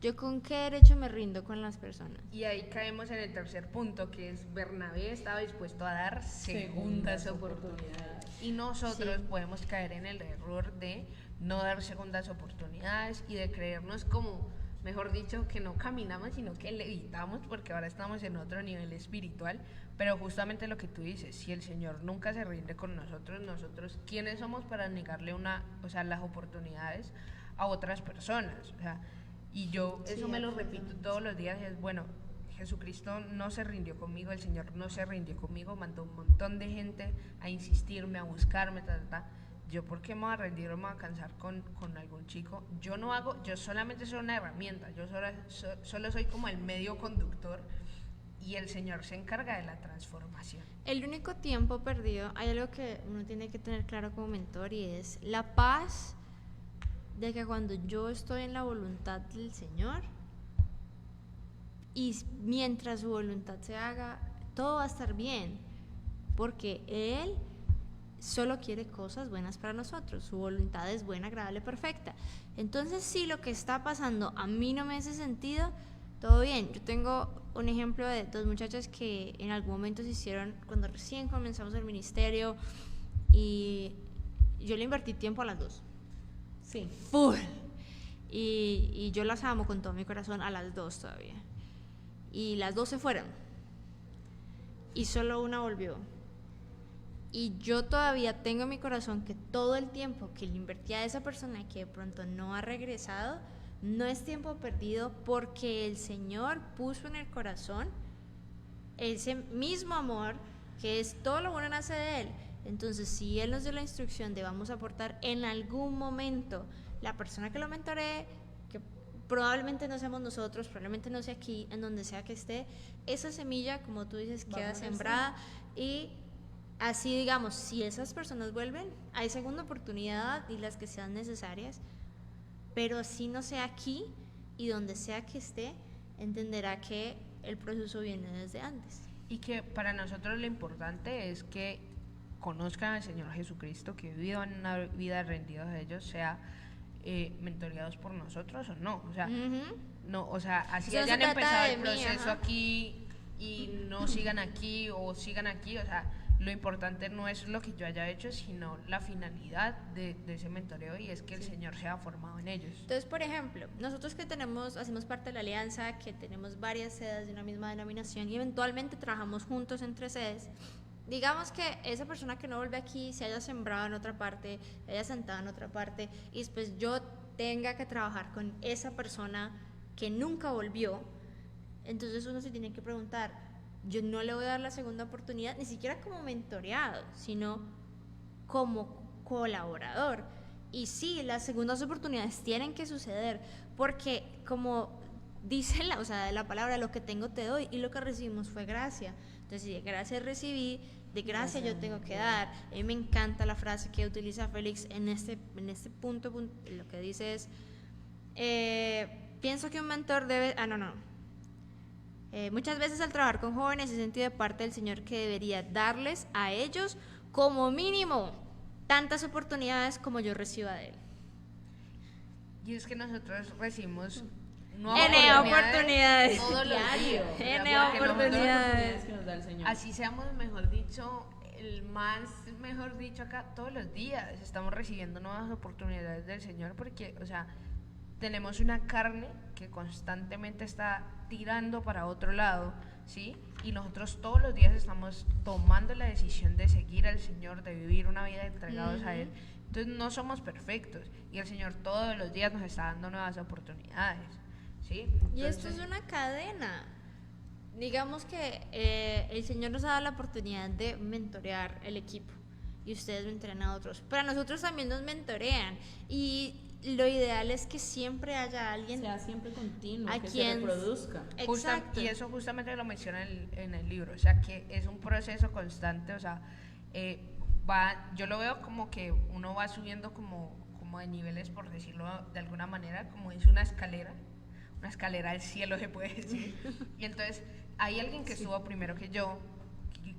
¿yo con qué derecho me rindo con las personas? y ahí caemos en el tercer punto, que es Bernabé estaba dispuesto a dar segundas oportunidades. Y nosotros Sí. podemos caer en el error de no dar segundas oportunidades y de creernos como, mejor dicho, que no caminamos, sino que levitamos, porque ahora estamos en otro nivel espiritual. Pero justamente lo que tú dices, si el Señor nunca se rinde con nosotros, ¿quiénes somos para negarle las oportunidades a otras personas? O sea, y yo Sí, eso me lo repito absolutamente. todos los días, es bueno, Jesucristo no se rindió conmigo, el Señor no se rindió conmigo, mandó un montón de gente a insistirme, a buscarme, yo por qué me voy a rendir o me voy a cansar con algún chico. Yo solamente soy una herramienta, yo solo soy como el medio conductor y el Señor se encarga de la transformación. El único tiempo perdido, hay algo que uno tiene que tener claro como mentor y es la paz de que cuando yo estoy en la voluntad del Señor y mientras su voluntad se haga, todo va a estar bien, porque Él solo quiere cosas buenas para nosotros, su voluntad es buena, agradable, perfecta. Entonces, si lo que está pasando a mí no me hace sentido, todo bien. Yo tengo un ejemplo de dos muchachas que en algún momento se hicieron, cuando recién comenzamos el ministerio, y yo le invertí tiempo a las dos. Sí. Full. Y yo las amo con todo mi corazón, a las dos todavía. Y las dos se fueron. Y solo una volvió. Y yo todavía tengo en mi corazón que todo el tiempo que le invertí a esa persona que de pronto no ha regresado, no es tiempo perdido, porque el Señor puso en el corazón ese mismo amor, que es todo lo bueno nace de Él. Entonces, si Él nos dio la instrucción de vamos a aportar en algún momento, la persona que lo mentoree, que probablemente no seamos nosotros, probablemente no sea aquí, en donde sea que esté, esa semilla, como tú dices, queda Vamos a sembrada. Y así, digamos, si esas personas vuelven, hay segunda oportunidad y las que sean necesarias, pero así no sea aquí, y donde sea que esté, entenderá que el proceso viene desde antes. Y que para nosotros lo importante es que conozcan al Señor Jesucristo, que vivan una vida rendidos a ellos, sea mentoreados por nosotros o no. O sea, no, o sea, así Eso no se hayan trata empezado de el mí, proceso ajá. aquí y no sigan aquí o sigan aquí, o sea, lo importante no es lo que yo haya hecho, sino la finalidad de ese mentoreo, y es que el Señor sea formado en ellos. Entonces, por ejemplo, nosotros que hacemos parte de la alianza, que tenemos varias sedes de una misma denominación y eventualmente trabajamos juntos entre sedes, digamos que esa persona que no vuelve aquí se haya sembrado en otra parte, se haya sentado en otra parte, y después yo tenga que trabajar con esa persona que nunca volvió. Entonces uno se tiene que preguntar, yo no le voy a dar la segunda oportunidad, ni siquiera como mentoreado, sino como colaborador. Y sí, las segundas oportunidades tienen que suceder, porque como dice la palabra, lo que tengo te doy, y lo que recibimos fue gracia. Entonces, si de gracia recibí, de gracia yo tengo que dar. A mí me encanta la frase que utiliza Félix en este punto, lo que dice es, pienso que un mentor debe... muchas veces al trabajar con jóvenes he sentido de parte del Señor que debería darles a ellos como mínimo tantas oportunidades como yo reciba de Él. Y es que nosotros recibimos N oportunidades. todos los días. N Porque nosotros, oportunidades. Que nos da el Señor. así seamos, mejor dicho, mejor dicho acá, todos los días estamos recibiendo nuevas oportunidades del Señor, porque, o sea, tenemos una carne que constantemente está tirando para otro lado, ¿sí? Y nosotros todos los días estamos tomando la decisión de seguir al Señor, de vivir una vida entregados a Él. Entonces no somos perfectos y el Señor todos los días nos está dando nuevas oportunidades, ¿sí? Y esto es una cadena. Digamos que el Señor nos ha dado la oportunidad de mentorear el equipo y ustedes mentorean a otros, pero a nosotros también nos mentorean y lo ideal es que siempre haya alguien, sea siempre continuo, a que quien se reproduzca. Exacto. Y eso justamente lo menciona en el libro, o sea que es un proceso constante, o sea, yo lo veo como que uno va subiendo como de niveles, por decirlo de alguna manera, como es una escalera al cielo se puede decir, y entonces hay alguien que estuvo primero que yo,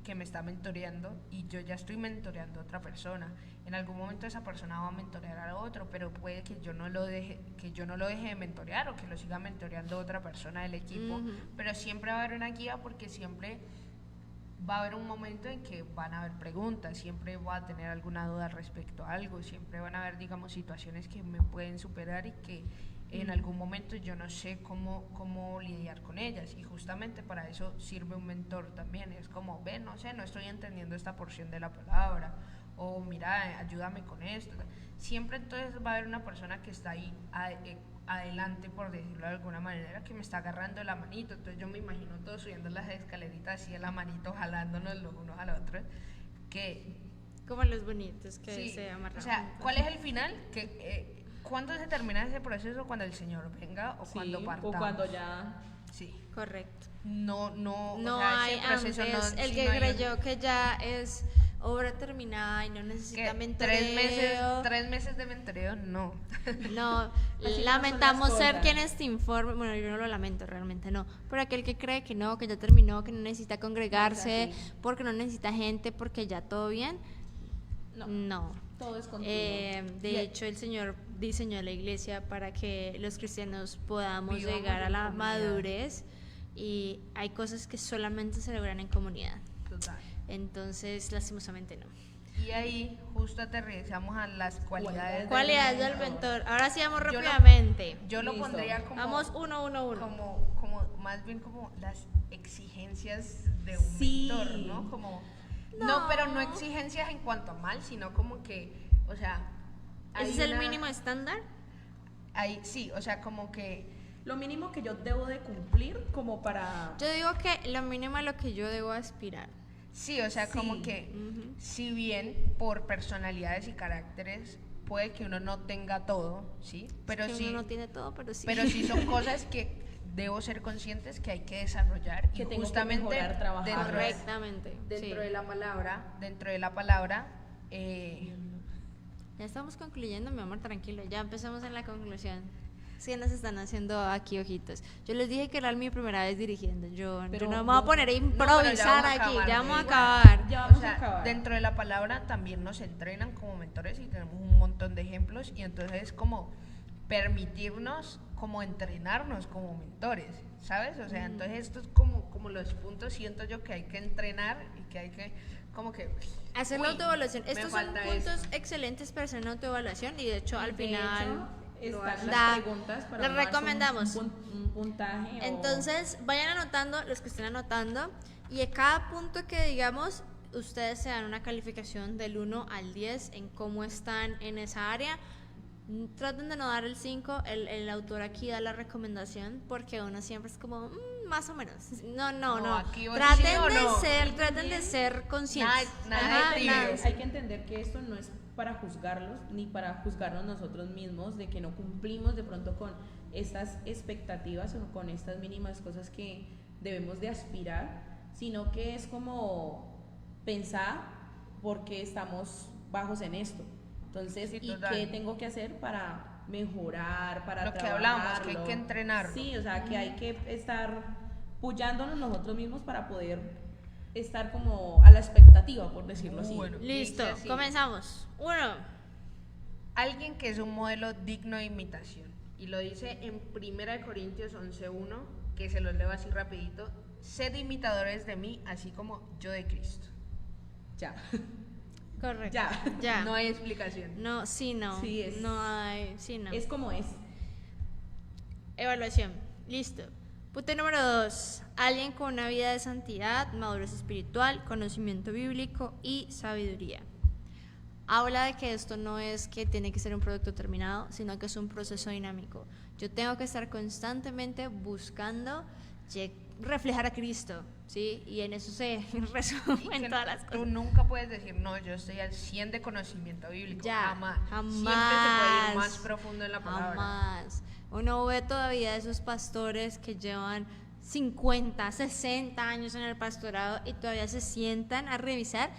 que me está mentoreando y yo ya estoy mentoreando a otra persona. En algún momento esa persona va a mentorear a otro, pero puede que yo no lo deje de mentorear o que lo siga mentoreando otra persona del equipo, pero siempre va a haber una guía porque siempre va a haber un momento en que van a haber preguntas, siempre voy a tener alguna duda respecto a algo, siempre van a haber, digamos, situaciones que me pueden superar y que en algún momento yo no sé cómo lidiar con ellas, y justamente para eso sirve un mentor también. Es como, no sé, no estoy entendiendo esta porción de la palabra, o mira, ayúdame con esto. Siempre entonces va a haber una persona que está ahí adelante, por decirlo de alguna manera, que me está agarrando la manito. Entonces yo me imagino todos subiendo las escaleritas así, en la manito, jalándonos los unos a los otros, que como los bonitos que sí, se amarran. O sea, ¿cuál es el final? ¿Cuándo se termina ese proceso? ¿Cuando el Señor venga o cuando partamos? O cuando ya... Sí. Correcto. No No o sea, hay ese proceso antes. El sí, que no hay creyó que ya es obra terminada y no necesita mentoreo. 3 meses de mentoreo, no. No, Así no son lamentamos las ser cosas. quienes te informen. Bueno, yo no lo lamento, realmente no. Pero aquel que cree que no, que ya terminó, que no necesita congregarse, No es así. porque no necesita gente, porque ya todo bien. No. Todo es continuo. De hecho, el Señor diseñó la iglesia para que los cristianos podamos Vivamos llegar a en la comunidad. madurez, y hay cosas que solamente se logran en comunidad. Total. Entonces, lastimosamente no. Y ahí justo aterrizamos a las cualidades Cualidades del mentor. Ahora sí vamos Yo lo- rápidamente. Yo lo Listo. pondría como Vamos uno. como más bien como las exigencias de un Sí. mentor, ¿no? Como No. no, pero no exigencias en cuanto a mal, sino como que, o sea, hay ¿Ese es el una- mínimo estándar? sí, o sea, como que Lo mínimo que yo debo de cumplir como para... Yo digo que lo mínimo a lo que yo debo aspirar. sí, o sea, Sí. como que Ujú. si bien por personalidades y caracteres puede que uno no tenga todo, ¿sí? Pero Que sí, uno no tiene todo, pero sí. pero sí son cosas que debo ser conscientes que hay que desarrollar, Que y tengo que justamente mejorar, trabajar. dentro de, Correctamente. dentro sí. de la palabra, Ya estamos concluyendo, mi amor, tranquilo. Ya empezamos en la conclusión. Sí, nos están haciendo aquí ojitos. Yo les dije que era mi primera vez dirigiendo. Yo Pero no me voy a no- poner a pero ya improvisar vamos a aquí. acabar, Ya vamos a ¿no? acabar. Ya o vamos a sea, acabar. dentro de la palabra también nos entrenan como mentores y tenemos un montón de ejemplos, y entonces es como permitirnos como entrenarnos como mentores, ¿sabes? O sea, entonces esto es como los puntos, siento yo, que hay que entrenar y que hay que como que Hacer uy, la autoevaluación. me Estos son falta puntos esto. excelentes para hacer una autoevaluación, y de hecho al De final hecho, lo están da- las preguntas para les darse recomendamos. un puntaje. Entonces, vayan anotando los que estén anotando, y a cada punto que digamos, ustedes se dan una calificación del 1 al 10 en cómo están en esa área. Traten de no dar el 5, el autor aquí da la recomendación, porque uno siempre es como, más o menos. No. No, aquí o Traten sí o de no. traten de ser conscientes. Nada de Ajá, tibios. nada. Hay que entender que esto no es para juzgarlos ni para juzgarnos nosotros mismos de que no cumplimos de pronto con estas expectativas o con estas mínimas cosas que debemos de aspirar, sino que es como pensar por qué estamos bajos en esto. Entonces, Sí, ¿y total. qué tengo que hacer para mejorar, para Lo que hablamos, que hay trabajarlo? que entrenarlo. Sí, o sea, que hay que estar puyándonos nosotros mismos para poder estar como a la expectativa, por decirlo así. Bueno. Listo, Dice así. comenzamos. 1. Alguien que es un modelo digno de imitación. Y lo dice en 1 Corintios 11:1, que se los leo así rapidito. Sed imitadores de mí, así como yo de Cristo. Ya. Correcto. Ya. No hay explicación. No, sí, no. Sí, es- No hay, sí, no. Es como es. Evaluación. Listo. Punto número 2. Alguien con una vida de santidad, madurez espiritual, conocimiento bíblico y sabiduría. Habla de que esto no es que tiene que ser un producto terminado, sino que es un proceso dinámico. Yo tengo que estar constantemente buscando reflejar a Cristo, ¿sí? Y en eso se resumen todas las cosas. Tú nunca puedes decir, no, yo estoy al 100 de conocimiento bíblico. Ya, Jamás. jamás. Siempre se puede ir más profundo en la palabra. Jamás. Uno ve todavía esos pastores que llevan 50, 60 años en el pastorado y todavía se sientan a revisar,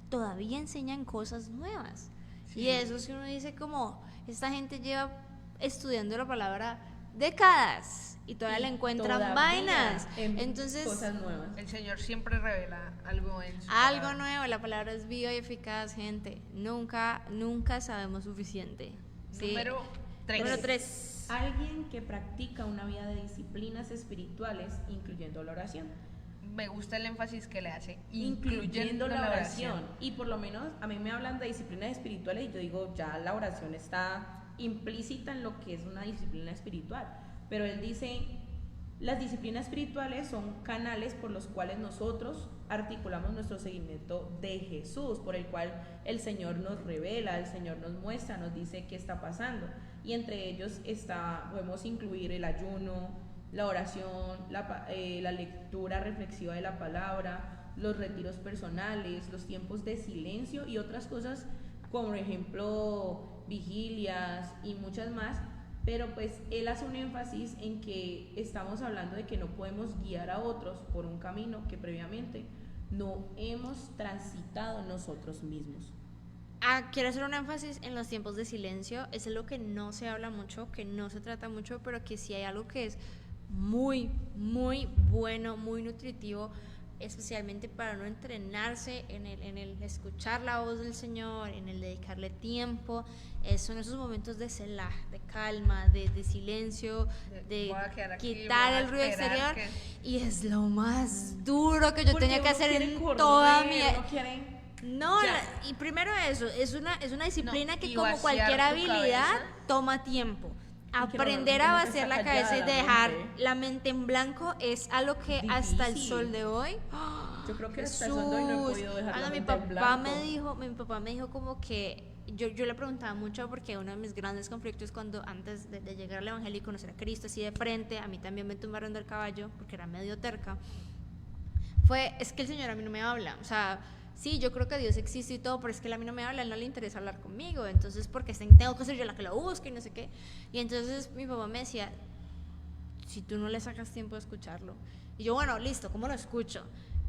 todavía enseñan cosas nuevas. Sí. Y eso es que uno dice como, esta gente lleva estudiando la palabra décadas y todavía le encuentran Todavía vainas. en Entonces, cosas nuevas. El Señor siempre revela algo en su algo palabra. nuevo, la palabra es viva y eficaz, gente. Nunca sabemos suficiente. ¿sí? Número 3. Número 3. Alguien que practica una vida de disciplinas espirituales, incluyendo la oración. Me gusta el énfasis que le hace, Incluyendo la oración. Y por lo menos a mí me hablan de disciplinas espirituales y yo digo, ya la oración está implícita en lo que es una disciplina espiritual. Pero él dice, las disciplinas espirituales son canales por los cuales nosotros articulamos nuestro seguimiento de Jesús, por el cual el Señor nos revela, el Señor nos muestra, nos dice qué está pasando. Y entre ellos podemos incluir el ayuno, la oración, la lectura reflexiva de la palabra, los retiros personales, los tiempos de silencio y otras cosas, como por ejemplo vigilias y muchas más. Pero pues él hace un énfasis en que estamos hablando de que no podemos guiar a otros por un camino que previamente no hemos transitado nosotros mismos. Quiero hacer un énfasis en los tiempos de silencio. Eso es lo que no se habla mucho, que no se trata mucho, pero que sí hay algo que es muy, muy bueno, muy nutritivo, especialmente para no entrenarse en el escuchar la voz del Señor, en el dedicarle tiempo. Son esos momentos de selah, de calma, de silencio, de Voy a quedar aquí, quitar voy a el ruido esperar exterior. Y es lo más duro que yo Porque tenía que uno hacer quiere en correr, toda mi uno quiere- No, Ya. y primero eso, es una disciplina No, que y como vaciar cualquier tu habilidad cabeza. toma tiempo. que Aprender normalmente a nunca vaciar está la cabeza y callada la dejar mente. la mente en blanco es algo que hasta el Difícil. sol de hoy. Yo creo que hasta el sol de hoy no he podido dejar la Mi mente en papá blanco. mi papá me dijo como que yo le preguntaba mucho porque uno de mis grandes conflictos cuando antes de llegar al evangelio y conocer a Cristo así de frente, a mí también me tumbaron del caballo porque era medio terca. Es que el Señor a mí no me habla, o sea, sí, yo creo que Dios existe y todo, pero es que él a mí no me habla, él no le interesa hablar conmigo, entonces porque tengo que ser yo la que lo busque y no sé qué. Y entonces mi papá me decía, si tú no le sacas tiempo de escucharlo. Y yo, bueno, listo, ¿cómo lo escucho?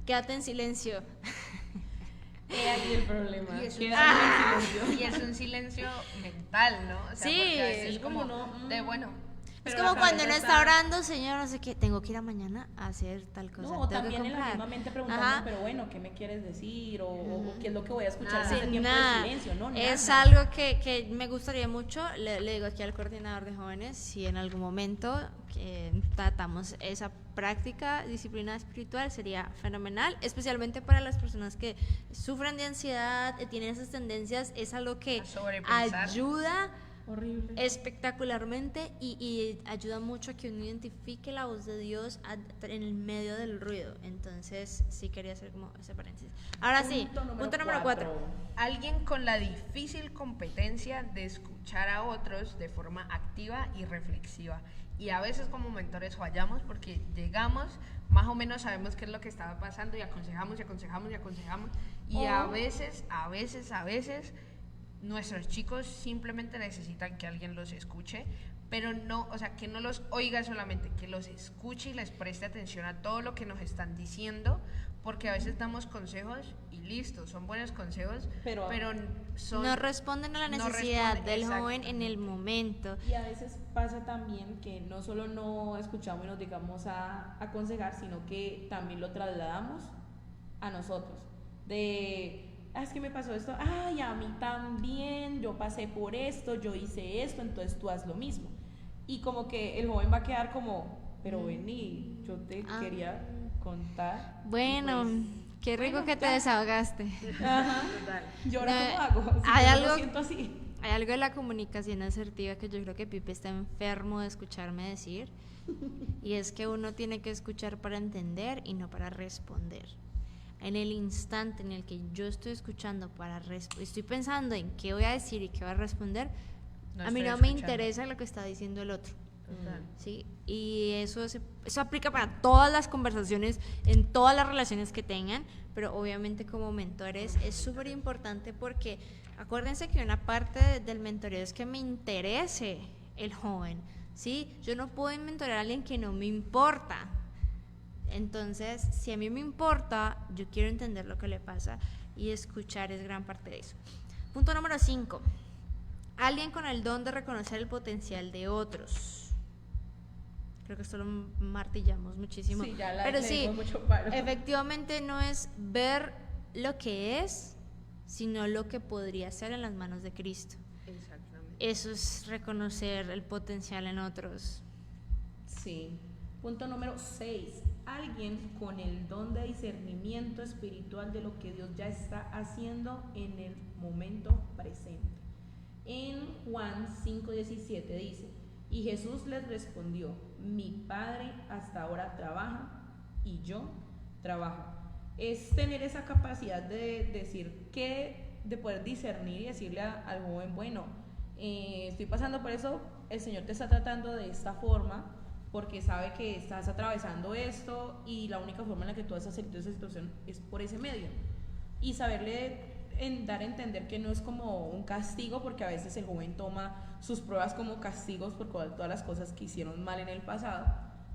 Quédate en silencio. He ahí el problema. Y es, Quedarme en silencio. y es un silencio mental, ¿no? O sea, Sí, porque a veces es es como como, de bueno. Es Pero como la cuando cabeza uno está orando, Señor, no sé qué, tengo que ir a mañana a hacer tal cosa. No, o tengo que también en la comprar. misma mente preguntando, Ajá. pero bueno, ¿qué me quieres decir? O qué es lo que voy a escuchar Nada. en este Sí, tiempo nada. de silencio, ¿no? Es Nada. algo que me gustaría mucho, le digo aquí al coordinador de jóvenes, si en algún momento tratamos esa práctica, disciplina espiritual, sería fenomenal, especialmente para las personas que sufren de ansiedad, tienen esas tendencias, es algo que A sobrepensar. ayuda Horrible. espectacularmente y ayuda mucho a que uno identifique la voz de Dios en el medio del ruido. Entonces sí quería hacer como ese paréntesis. Ahora sí, punto número 4. Alguien con la difícil competencia de escuchar a otros de forma activa y reflexiva. Y a veces como mentores fallamos porque llegamos, más o menos sabemos qué es lo que estaba pasando y aconsejamos y aconsejamos y aconsejamos. Y a veces nuestros chicos simplemente necesitan que alguien los escuche, pero no, o sea, que no los oiga solamente, que los escuche y les preste atención a todo lo que nos están diciendo, porque a veces damos consejos y listo, son buenos consejos, pero No responden a la no necesidad responden, del joven en el momento. Y a veces pasa también que no solo no escuchamos y nos digamos a aconsejar, sino que también lo trasladamos a nosotros. Es que me pasó esto, ay, a mí también, yo pasé por esto, yo hice esto, entonces tú haz lo mismo. Y como que el joven va a quedar como, pero vení, yo te quería contar. Bueno, Pues, qué rico bueno, que te ya. desahogaste. Ajá. Total. ¿Y ahora No, cómo hago? Si hay yo no algo- lo siento así. hay algo de la comunicación asertiva que yo creo que Pipe está enfermo de escucharme decir, y es que uno tiene que escuchar para entender y no para responder. En el instante en el que yo estoy escuchando estoy pensando en qué voy a decir y qué voy a responder, a mí no me interesa lo que está diciendo el otro. Total. ¿Sí? Y eso aplica para todas las conversaciones, en todas las relaciones que tengan, pero obviamente como mentores es súper importante porque acuérdense que una parte del mentoreo es que me interese el joven, ¿sí? Yo no puedo mentorear a alguien que no me importa. Entonces, si a mí me importa, yo quiero entender lo que le pasa y escuchar es gran parte de eso. Punto número 5. Alguien con el don de reconocer el potencial de otros. Creo que esto lo martillamos muchísimo. Sí, ya pero le sí, dimos mucho palo. efectivamente no es ver lo que es, sino lo que podría ser en las manos de Cristo. Exactamente. Eso es reconocer el potencial en otros. Sí. Punto número 6. Alguien con el don de discernimiento espiritual de lo que Dios ya está haciendo en el momento presente. En Juan 5:17 dice: y Jesús les respondió: mi Padre hasta ahora trabaja y yo trabajo. Es tener esa capacidad de decir de poder discernir y decirle al joven, bueno, estoy pasando por eso, el Señor te está tratando de esta forma porque sabe que estás atravesando esto y la única forma en la que tú vas a salir de esa situación es por ese medio. Y saberle dar a entender que no es como un castigo, porque a veces el joven toma sus pruebas como castigos por todas las cosas que hicieron mal en el pasado,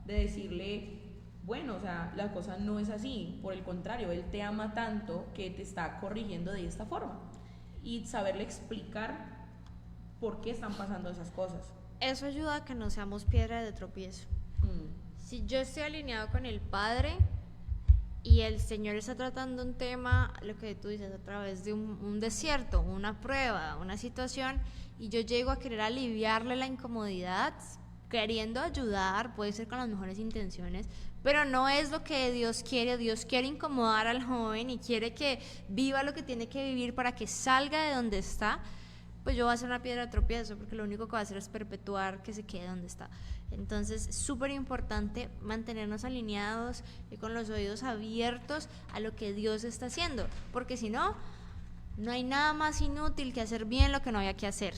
de decirle, bueno, o sea, la cosa no es así, por el contrario, Él te ama tanto que te está corrigiendo de esta forma, y saberle explicar por qué están pasando esas cosas. Eso ayuda a que no seamos piedra de tropiezo. Si yo estoy alineado con el Padre y el Señor está tratando un tema, lo que tú dices, a través de un desierto, una prueba, una situación, y yo llego a querer aliviarle la incomodidad, queriendo ayudar, puede ser con las mejores intenciones, pero no es lo que Dios quiere. Dios quiere incomodar al joven y quiere que viva lo que tiene que vivir para que salga de donde está. Pues yo voy a hacer una piedra de tropiezo, porque lo único que va a hacer es perpetuar que se quede donde está. Entonces, es súper importante mantenernos alineados y con los oídos abiertos a lo que Dios está haciendo, porque si no, no hay nada más inútil que hacer bien lo que no había que hacer.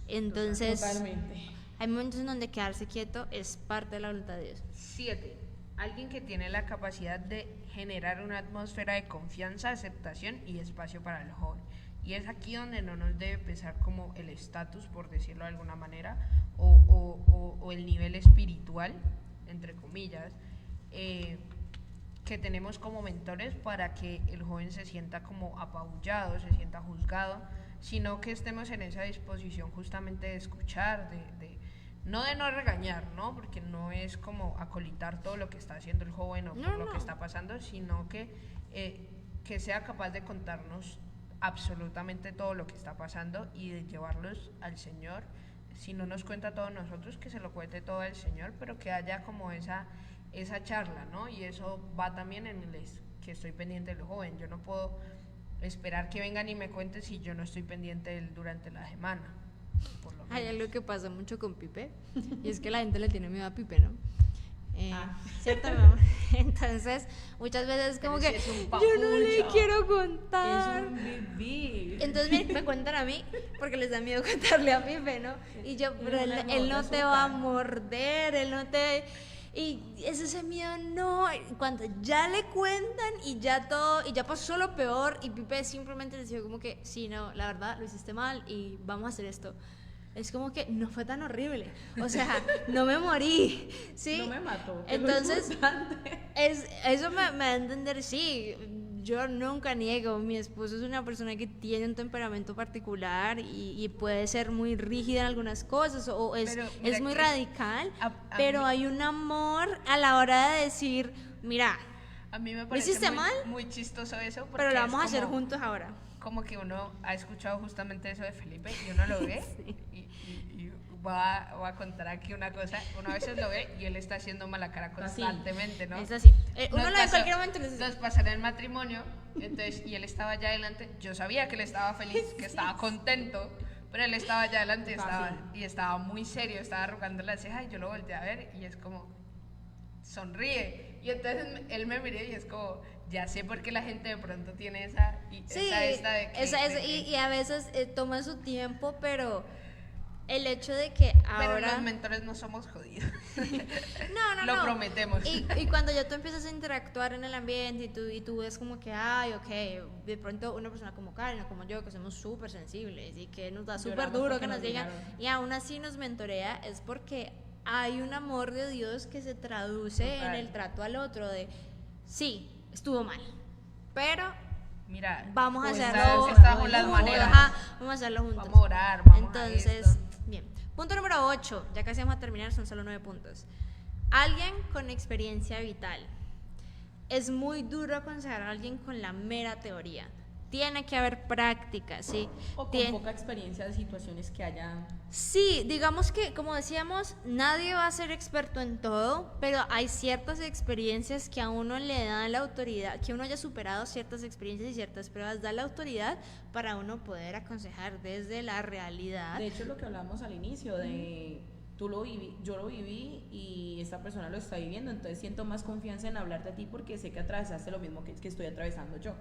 Entonces, Totalmente. hay momentos en donde quedarse quieto es parte de la voluntad de Dios. 7. Alguien que tiene la capacidad de generar una atmósfera de confianza, aceptación y espacio para el joven. Y es aquí donde no nos debe pesar como el estatus, por decirlo de alguna manera, o el nivel espiritual, entre comillas, que tenemos como mentores para que el joven se sienta como apabullado, se sienta juzgado, sino que estemos en esa disposición justamente de escuchar, no de no regañar, ¿no? Porque no es como acolitar todo lo que está haciendo el joven o por lo que está pasando, sino que sea capaz de contarnos absolutamente todo lo que está pasando y de llevarlos al Señor. Si no nos cuenta todo nosotros, que se lo cuente todo al Señor, pero que haya como esa charla, ¿no? Y eso va también en que estoy pendiente del joven. Yo no puedo esperar que vengan y me cuenten si yo no estoy pendiente de él durante la semana. Hay algo que pasa mucho con Pipe, y es que la gente le tiene miedo a Pipe, ¿no? ¿Cierto, mi amor? Entonces, muchas veces como que yo no le quiero contar. Es un bebé. Entonces me cuentan a mí porque les da miedo contarle a Pipe, ¿no? Y yo, pero él no te va a morder, él no te... Y es ese miedo, no, cuando ya le cuentan y ya pasó lo peor, y Pipe simplemente les dijo como que, sí, no, la verdad, lo hiciste mal y vamos a hacer esto. Es como que no fue tan horrible, o sea, no me morí, ¿sí? No me mató. Entonces, eso me da a entender, sí, yo nunca niego, mi esposo es una persona que tiene un temperamento particular y puede ser muy rígida en algunas cosas, o es muy radical, pero hay un amor a la hora de decir, mira, a mí me parece muy chistoso eso, pero lo vamos a hacer juntos ahora. Como que uno ha escuchado justamente eso de Felipe y uno lo ve sí. y voy a contar aquí una cosa, uno a veces lo ve y él está haciendo mala cara constantemente, ¿no? Es así, uno lo ve en cualquier momento. Nos pasará el matrimonio, entonces, y él estaba allá adelante, yo sabía que él estaba feliz, que estaba contento, pero él estaba allá adelante Fácil. y estaba muy serio, estaba arrugando la ceja y yo lo volteé a ver y es como, sonríe. Y entonces él me miró y es como, ya sé por qué la gente de pronto tiene esa, Sí, esta de que, y a veces toma su tiempo, pero el hecho de que pero ahora... los mentores no somos jodidos. No, Lo prometemos. Y cuando ya tú empiezas a interactuar en el ambiente y tú ves como que, ay, ok, de pronto una persona como Karen o como yo, que somos súper sensibles y que nos da súper Lloramos duro porque que nos nos digan, dijeron. y aún así nos mentorea, es porque hay un amor de Dios que se traduce Total. en el trato al otro de, sí, estuvo mal, pero Mira, vamos a Pues hacerlo estas son las juntos, maneras. ajá, vamos a hacerlo juntos. Vamos a orar, vamos a Entonces, esto. bien. Punto número 8, ya casi vamos a terminar, son solo 9 puntos. Alguien con experiencia vital. Es muy duro aconsejar a alguien con la mera teoría. Tiene que haber práctica, ¿sí? O con Tien- poca experiencia de situaciones que hayan. Sí, digamos que, como decíamos, nadie va a ser experto en todo, pero hay ciertas experiencias que a uno le dan la autoridad, que uno haya superado ciertas experiencias y ciertas pruebas, da la autoridad para uno poder aconsejar desde la realidad. De hecho, es lo que hablamos al inicio de tú lo viví, yo lo viví y esta persona lo está viviendo, entonces siento más confianza en hablar de ti porque sé que atravesaste lo mismo que estoy atravesando yo.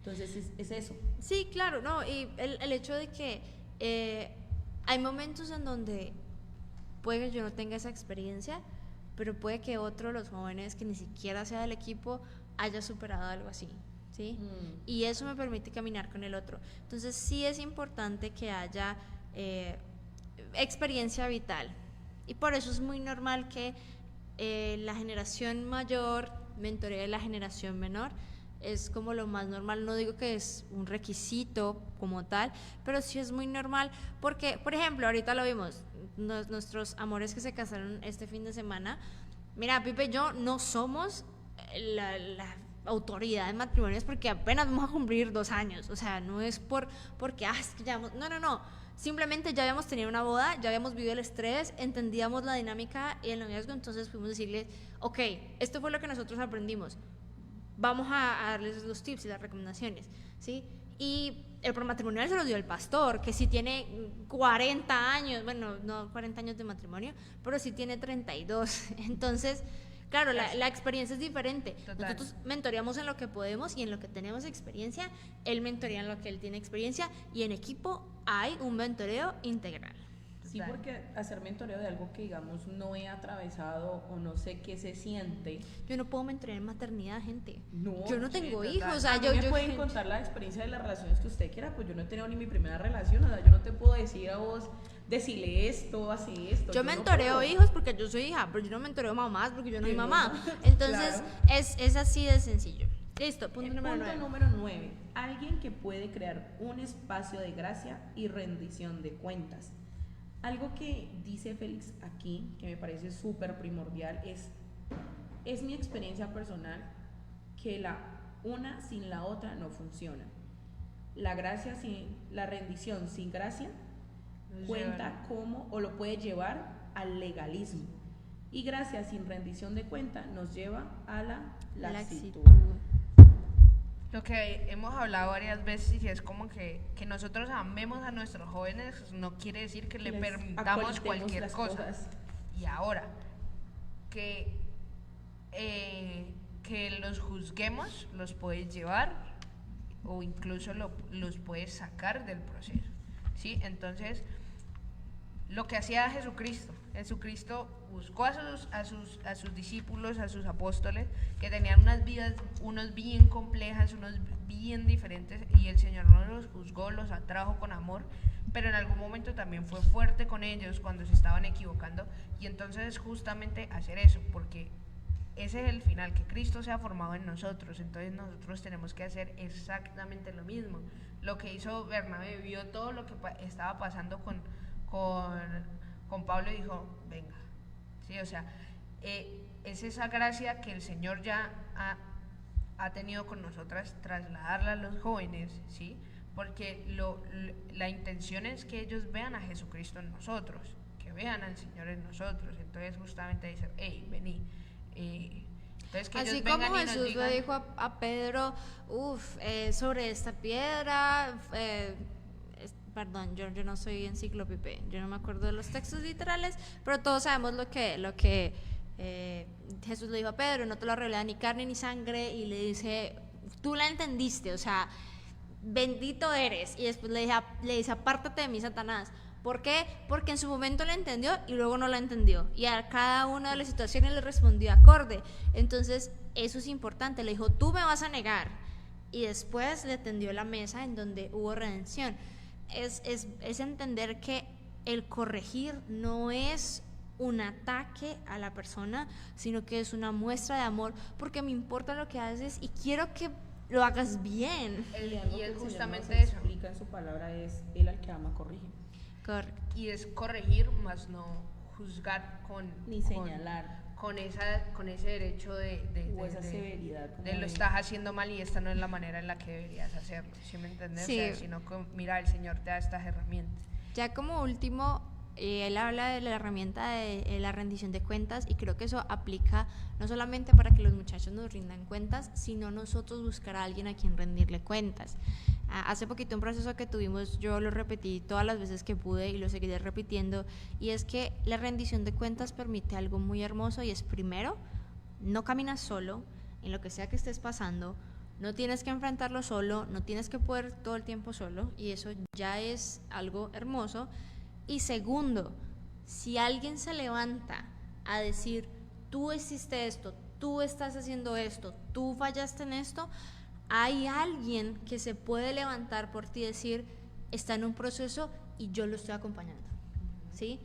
Entonces es eso. Sí, claro, no, y el hecho de que hay momentos en donde puede que yo no tenga esa experiencia, pero puede que otro de los jóvenes que ni siquiera sea del equipo haya superado algo así, ¿sí? Y eso me permite caminar con el otro. Entonces sí es importante que haya experiencia vital. Y por eso es muy normal que la generación mayor mentoree a la generación menor. Es como lo más normal, no digo que es un requisito como tal, pero sí es muy normal porque, por ejemplo, ahorita lo vimos, nuestros amores que se casaron este fin de semana, mira, Pipe y yo no somos la autoridad en matrimonios porque apenas vamos a cumplir 2 años, o sea, no es porque, es que ya no, simplemente ya habíamos tenido una boda, ya habíamos vivido el estrés, entendíamos la dinámica y el noviazgo, entonces fuimos a decirles, ok, esto fue lo que nosotros aprendimos, vamos a darles los tips y las recomendaciones, ¿sí? Y el prematrimonial se lo dio el pastor, que sí tiene 40 años, bueno, no 40 años de matrimonio, pero sí tiene 32. Entonces, claro, la experiencia es diferente. Total. Nosotros mentoreamos en lo que podemos y en lo que tenemos experiencia, él mentorea en lo que él tiene experiencia y en equipo hay un mentoreo integral. Sí, Total. porque hacer mentoreo de algo que, digamos, no he atravesado o no sé qué se siente. Yo no puedo mentorear en maternidad, gente. No, yo no sí, tengo total. hijos, o sea, a mí yo me pueden gente- contar la experiencia de las relaciones que usted quiera, pues yo no he tenido ni mi primera relación, o sea, yo no te puedo decir a vos, decirle esto, así esto. Yo no mentoreo puedo. hijos porque yo soy hija, pero yo no mentoreo mamás porque yo no soy Sí, no, mamá. no. Entonces, Claro. es así de sencillo. Listo, punto El número punto 9. número 9. Alguien que puede crear un espacio de gracia y rendición de cuentas. Algo que dice Félix aquí, que me parece súper primordial, es mi experiencia personal que la una sin la otra no funciona. La gracia sin, la rendición sin gracia Nos cuenta llevan- como o lo puede llevar al legalismo. Y gracia sin rendición de cuenta nos lleva a la laxitud. Lo que hemos hablado varias veces y es como que nosotros amemos a nuestros jóvenes no quiere decir que le Les permitamos acolitemos cualquier las cosa. cosas. Y ahora, que los juzguemos los puedes llevar o incluso los puedes sacar del proceso, ¿sí? Entonces, lo que hacía Jesucristo buscó a sus discípulos, a sus apóstoles, que tenían unas vidas, unos bien complejas, unos bien diferentes, y el Señor no los juzgó, los atrajo con amor, pero en algún momento también fue fuerte con ellos cuando se estaban equivocando, y entonces es justamente hacer eso, porque ese es el final, que Cristo sea formado en nosotros, entonces nosotros tenemos que hacer exactamente lo mismo. Lo que hizo Bernabé, vio todo lo que estaba pasando con Pablo y dijo, venga, ¿sí? O sea, es esa gracia que el Señor ya ha tenido con nosotras, trasladarla a los jóvenes, ¿sí? Porque la intención es que ellos vean a Jesucristo en nosotros, que vean al Señor en nosotros, entonces justamente dicen, hey, vení, entonces que Así ellos vengan como y nos Jesús digan, le dijo a Pedro, sobre esta piedra, perdón, yo no soy enciclopedia, yo no me acuerdo de los textos literales, pero todos sabemos lo que Jesús le dijo a Pedro: no te lo revela ni carne ni sangre, y le dice, tú la entendiste, o sea, bendito eres, y después le dice, apártate de mí, Satanás. ¿Por qué? Porque en su momento la entendió y luego no la entendió, y a cada una de las situaciones le respondió acorde. Entonces eso es importante, le dijo, tú me vas a negar, y después le tendió la mesa en donde hubo redención. Es entender que el corregir no es un ataque a la persona, sino que es una muestra de amor, porque me importa lo que haces y quiero que lo hagas bien. Y es justamente eso. eso. Explica en su palabra, es él al que ama corrige. Correcto. Y es corregir, más no juzgar ni señalar. Con ese derecho o esa severidad. De lo estás haciendo mal y esta no es la manera en la que deberías hacerlo, ¿sí me entiendes? Sí. O sea, sino que, mira, el Señor te da estas herramientas. Ya como último, él habla de la herramienta de la rendición de cuentas, y creo que eso aplica no solamente para que los muchachos nos rindan cuentas, sino nosotros buscar a alguien a quien rendirle cuentas. Hace poquito un proceso que tuvimos, yo lo repetí todas las veces que pude y lo seguiré repitiendo, y es que la rendición de cuentas permite algo muy hermoso, y es, primero, no caminas solo en lo que sea que estés pasando, no tienes que enfrentarlo solo, no tienes que poder todo el tiempo solo, y eso ya es algo hermoso. Y segundo, si alguien se levanta a decir, tú hiciste esto, tú estás haciendo esto, tú fallaste en esto, hay alguien que se puede levantar por ti y decir, está en un proceso y yo lo estoy acompañando, ¿sí?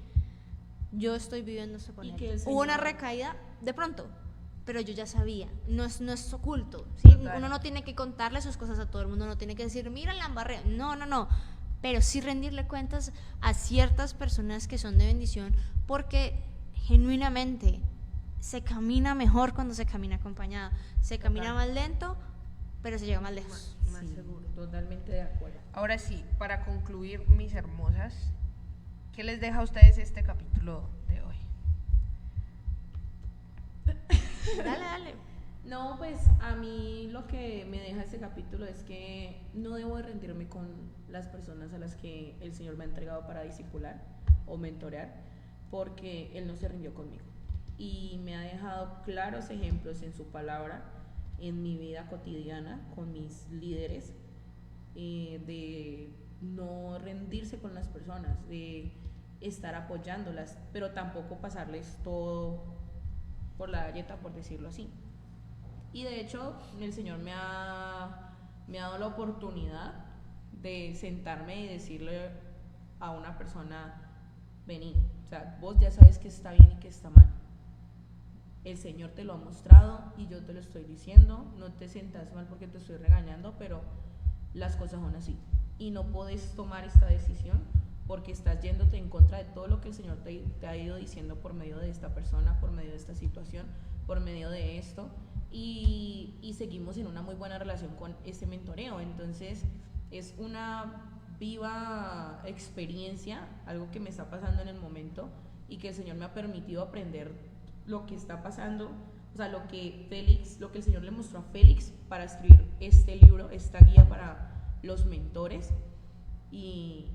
Yo estoy viviendo esto con él. Hubo una recaída de pronto, pero yo ya sabía, no es oculto, ¿sí? Uno no tiene que contarle sus cosas a todo el mundo, no tiene que decir, mira, la embarré, no, pero sí rendirle cuentas a ciertas personas que son de bendición, porque genuinamente se camina mejor cuando se camina acompañado, se camina más lento, pero se llega más lejos. Más seguro. Totalmente de acuerdo. Ahora sí, para concluir, mis hermosas, ¿qué les deja a ustedes este capítulo de hoy? Dale. No, pues a mí lo que me deja este capítulo es que no debo de rendirme con las personas a las que el Señor me ha entregado para discipular o mentorear, porque Él no se rindió conmigo y me ha dejado claros ejemplos en su palabra, en mi vida cotidiana con mis líderes, de no rendirse con las personas, de estar apoyándolas, pero tampoco pasarles todo por la galleta, por decirlo así. Y de hecho el Señor me ha dado la oportunidad de sentarme y decirle a una persona, vení, o sea, vos ya sabes que está bien y que está mal, el Señor te lo ha mostrado y yo te lo estoy diciendo, no te sientas mal porque te estoy regañando, pero las cosas son así y no puedes tomar esta decisión porque estás yéndote en contra de todo lo que el Señor te ha ido diciendo por medio de esta persona, por medio de esta situación, por medio de esto. Y seguimos en una muy buena relación con este mentoreo. Entonces es una viva experiencia, algo que me está pasando en el momento y que el Señor me ha permitido aprender lo que está pasando, o sea, lo que el Señor le mostró a Félix para escribir este libro, esta guía para los mentores, y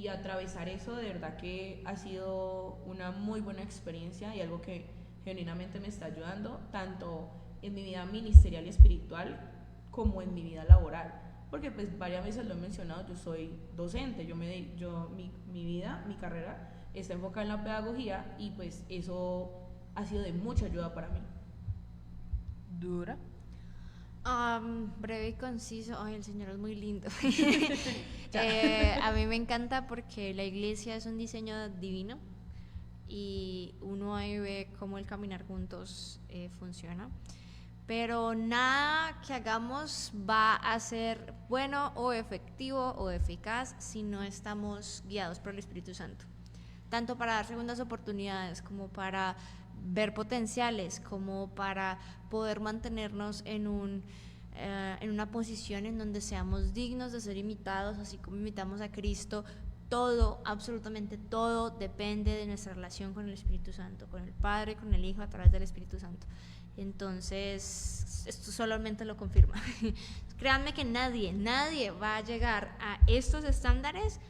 atravesar eso de verdad que ha sido una muy buena experiencia y algo que genuinamente me está ayudando tanto en mi vida ministerial y espiritual como en mi vida laboral, porque pues varias veces lo he mencionado, yo soy docente, mi vida, mi carrera está enfocada en la pedagogía y pues eso ha sido de mucha ayuda para mí. ¿Dura? Breve y conciso. Ay, el Señor es muy lindo. A mí me encanta porque la iglesia es un diseño divino y uno ahí ve cómo el caminar juntos funciona, pero nada que hagamos va a ser bueno o efectivo o eficaz si no estamos guiados por el Espíritu Santo, tanto para dar segundas oportunidades como para ver potenciales, como para poder mantenernos en una posición en donde seamos dignos de ser imitados, así como imitamos a Cristo, todo, absolutamente todo depende de nuestra relación con el Espíritu Santo, con el Padre, con el Hijo, a través del Espíritu Santo. Entonces, esto solamente lo confirma. Créanme que nadie va a llegar a estos estándares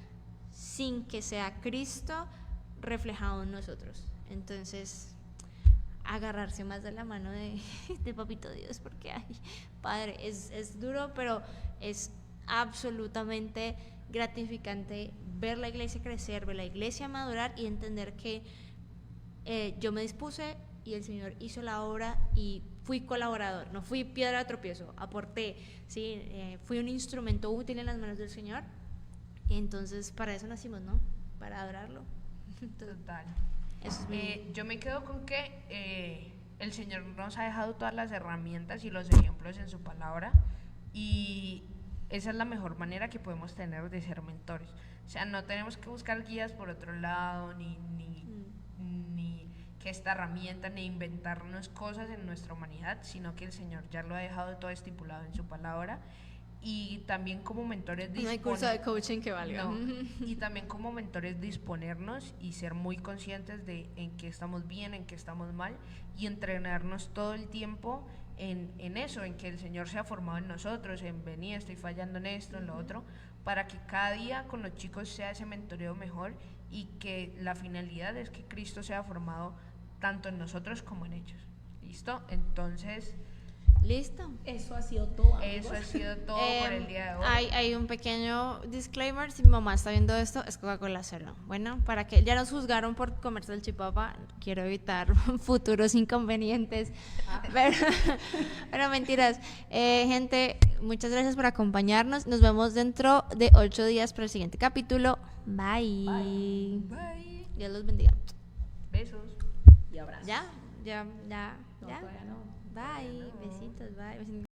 sin que sea Cristo reflejado en nosotros. Entonces, agarrarse más de la mano de Papito Dios, porque, ay, Padre, es duro, pero es absolutamente gratificante ver la iglesia crecer, ver la iglesia madurar y entender que yo me dispuse y el Señor hizo la obra y fui colaborador, no fui piedra de tropiezo, aporté, ¿sí? Fui un instrumento útil en las manos del Señor. Y entonces para eso nacimos, ¿no? Para adorarlo. Entonces, Total. eso es Yo me quedo con que el Señor nos ha dejado todas las herramientas y los ejemplos en su palabra, y esa es la mejor manera que podemos tener de ser mentores. O sea, no tenemos que buscar guías por otro lado, ni que esta herramienta, ni inventarnos cosas en nuestra humanidad, sino que el Señor ya lo ha dejado todo estipulado en su palabra. Y también como mentores no hay curso de coaching que valga. no. Y también como mentores disponernos y ser muy conscientes de en qué estamos bien, en qué estamos mal, y entrenarnos todo el tiempo en eso, en que el Señor sea formado en nosotros, en venir, estoy fallando en esto, en lo otro, para que cada día con los chicos sea ese mentoreo mejor, y que la finalidad es que Cristo sea formado tanto en nosotros como en ellos. ¿Listo? Entonces, Listo. Eso ha sido todo, amigos. eso ha sido todo por el día de hoy. Hay un pequeño disclaimer, si mi mamá está viendo esto, es Coca-Cola cero. Bueno, para que ya nos juzgaron por comerse el chipapa, quiero evitar futuros inconvenientes. Pero mentiras. Gente, muchas gracias por acompañarnos. Nos vemos dentro de 8 días para el siguiente capítulo. Bye. Bye. Dios los bendiga. Besos. Y abrazos. Ya. No, todavía no. Bye. Besitos, bye.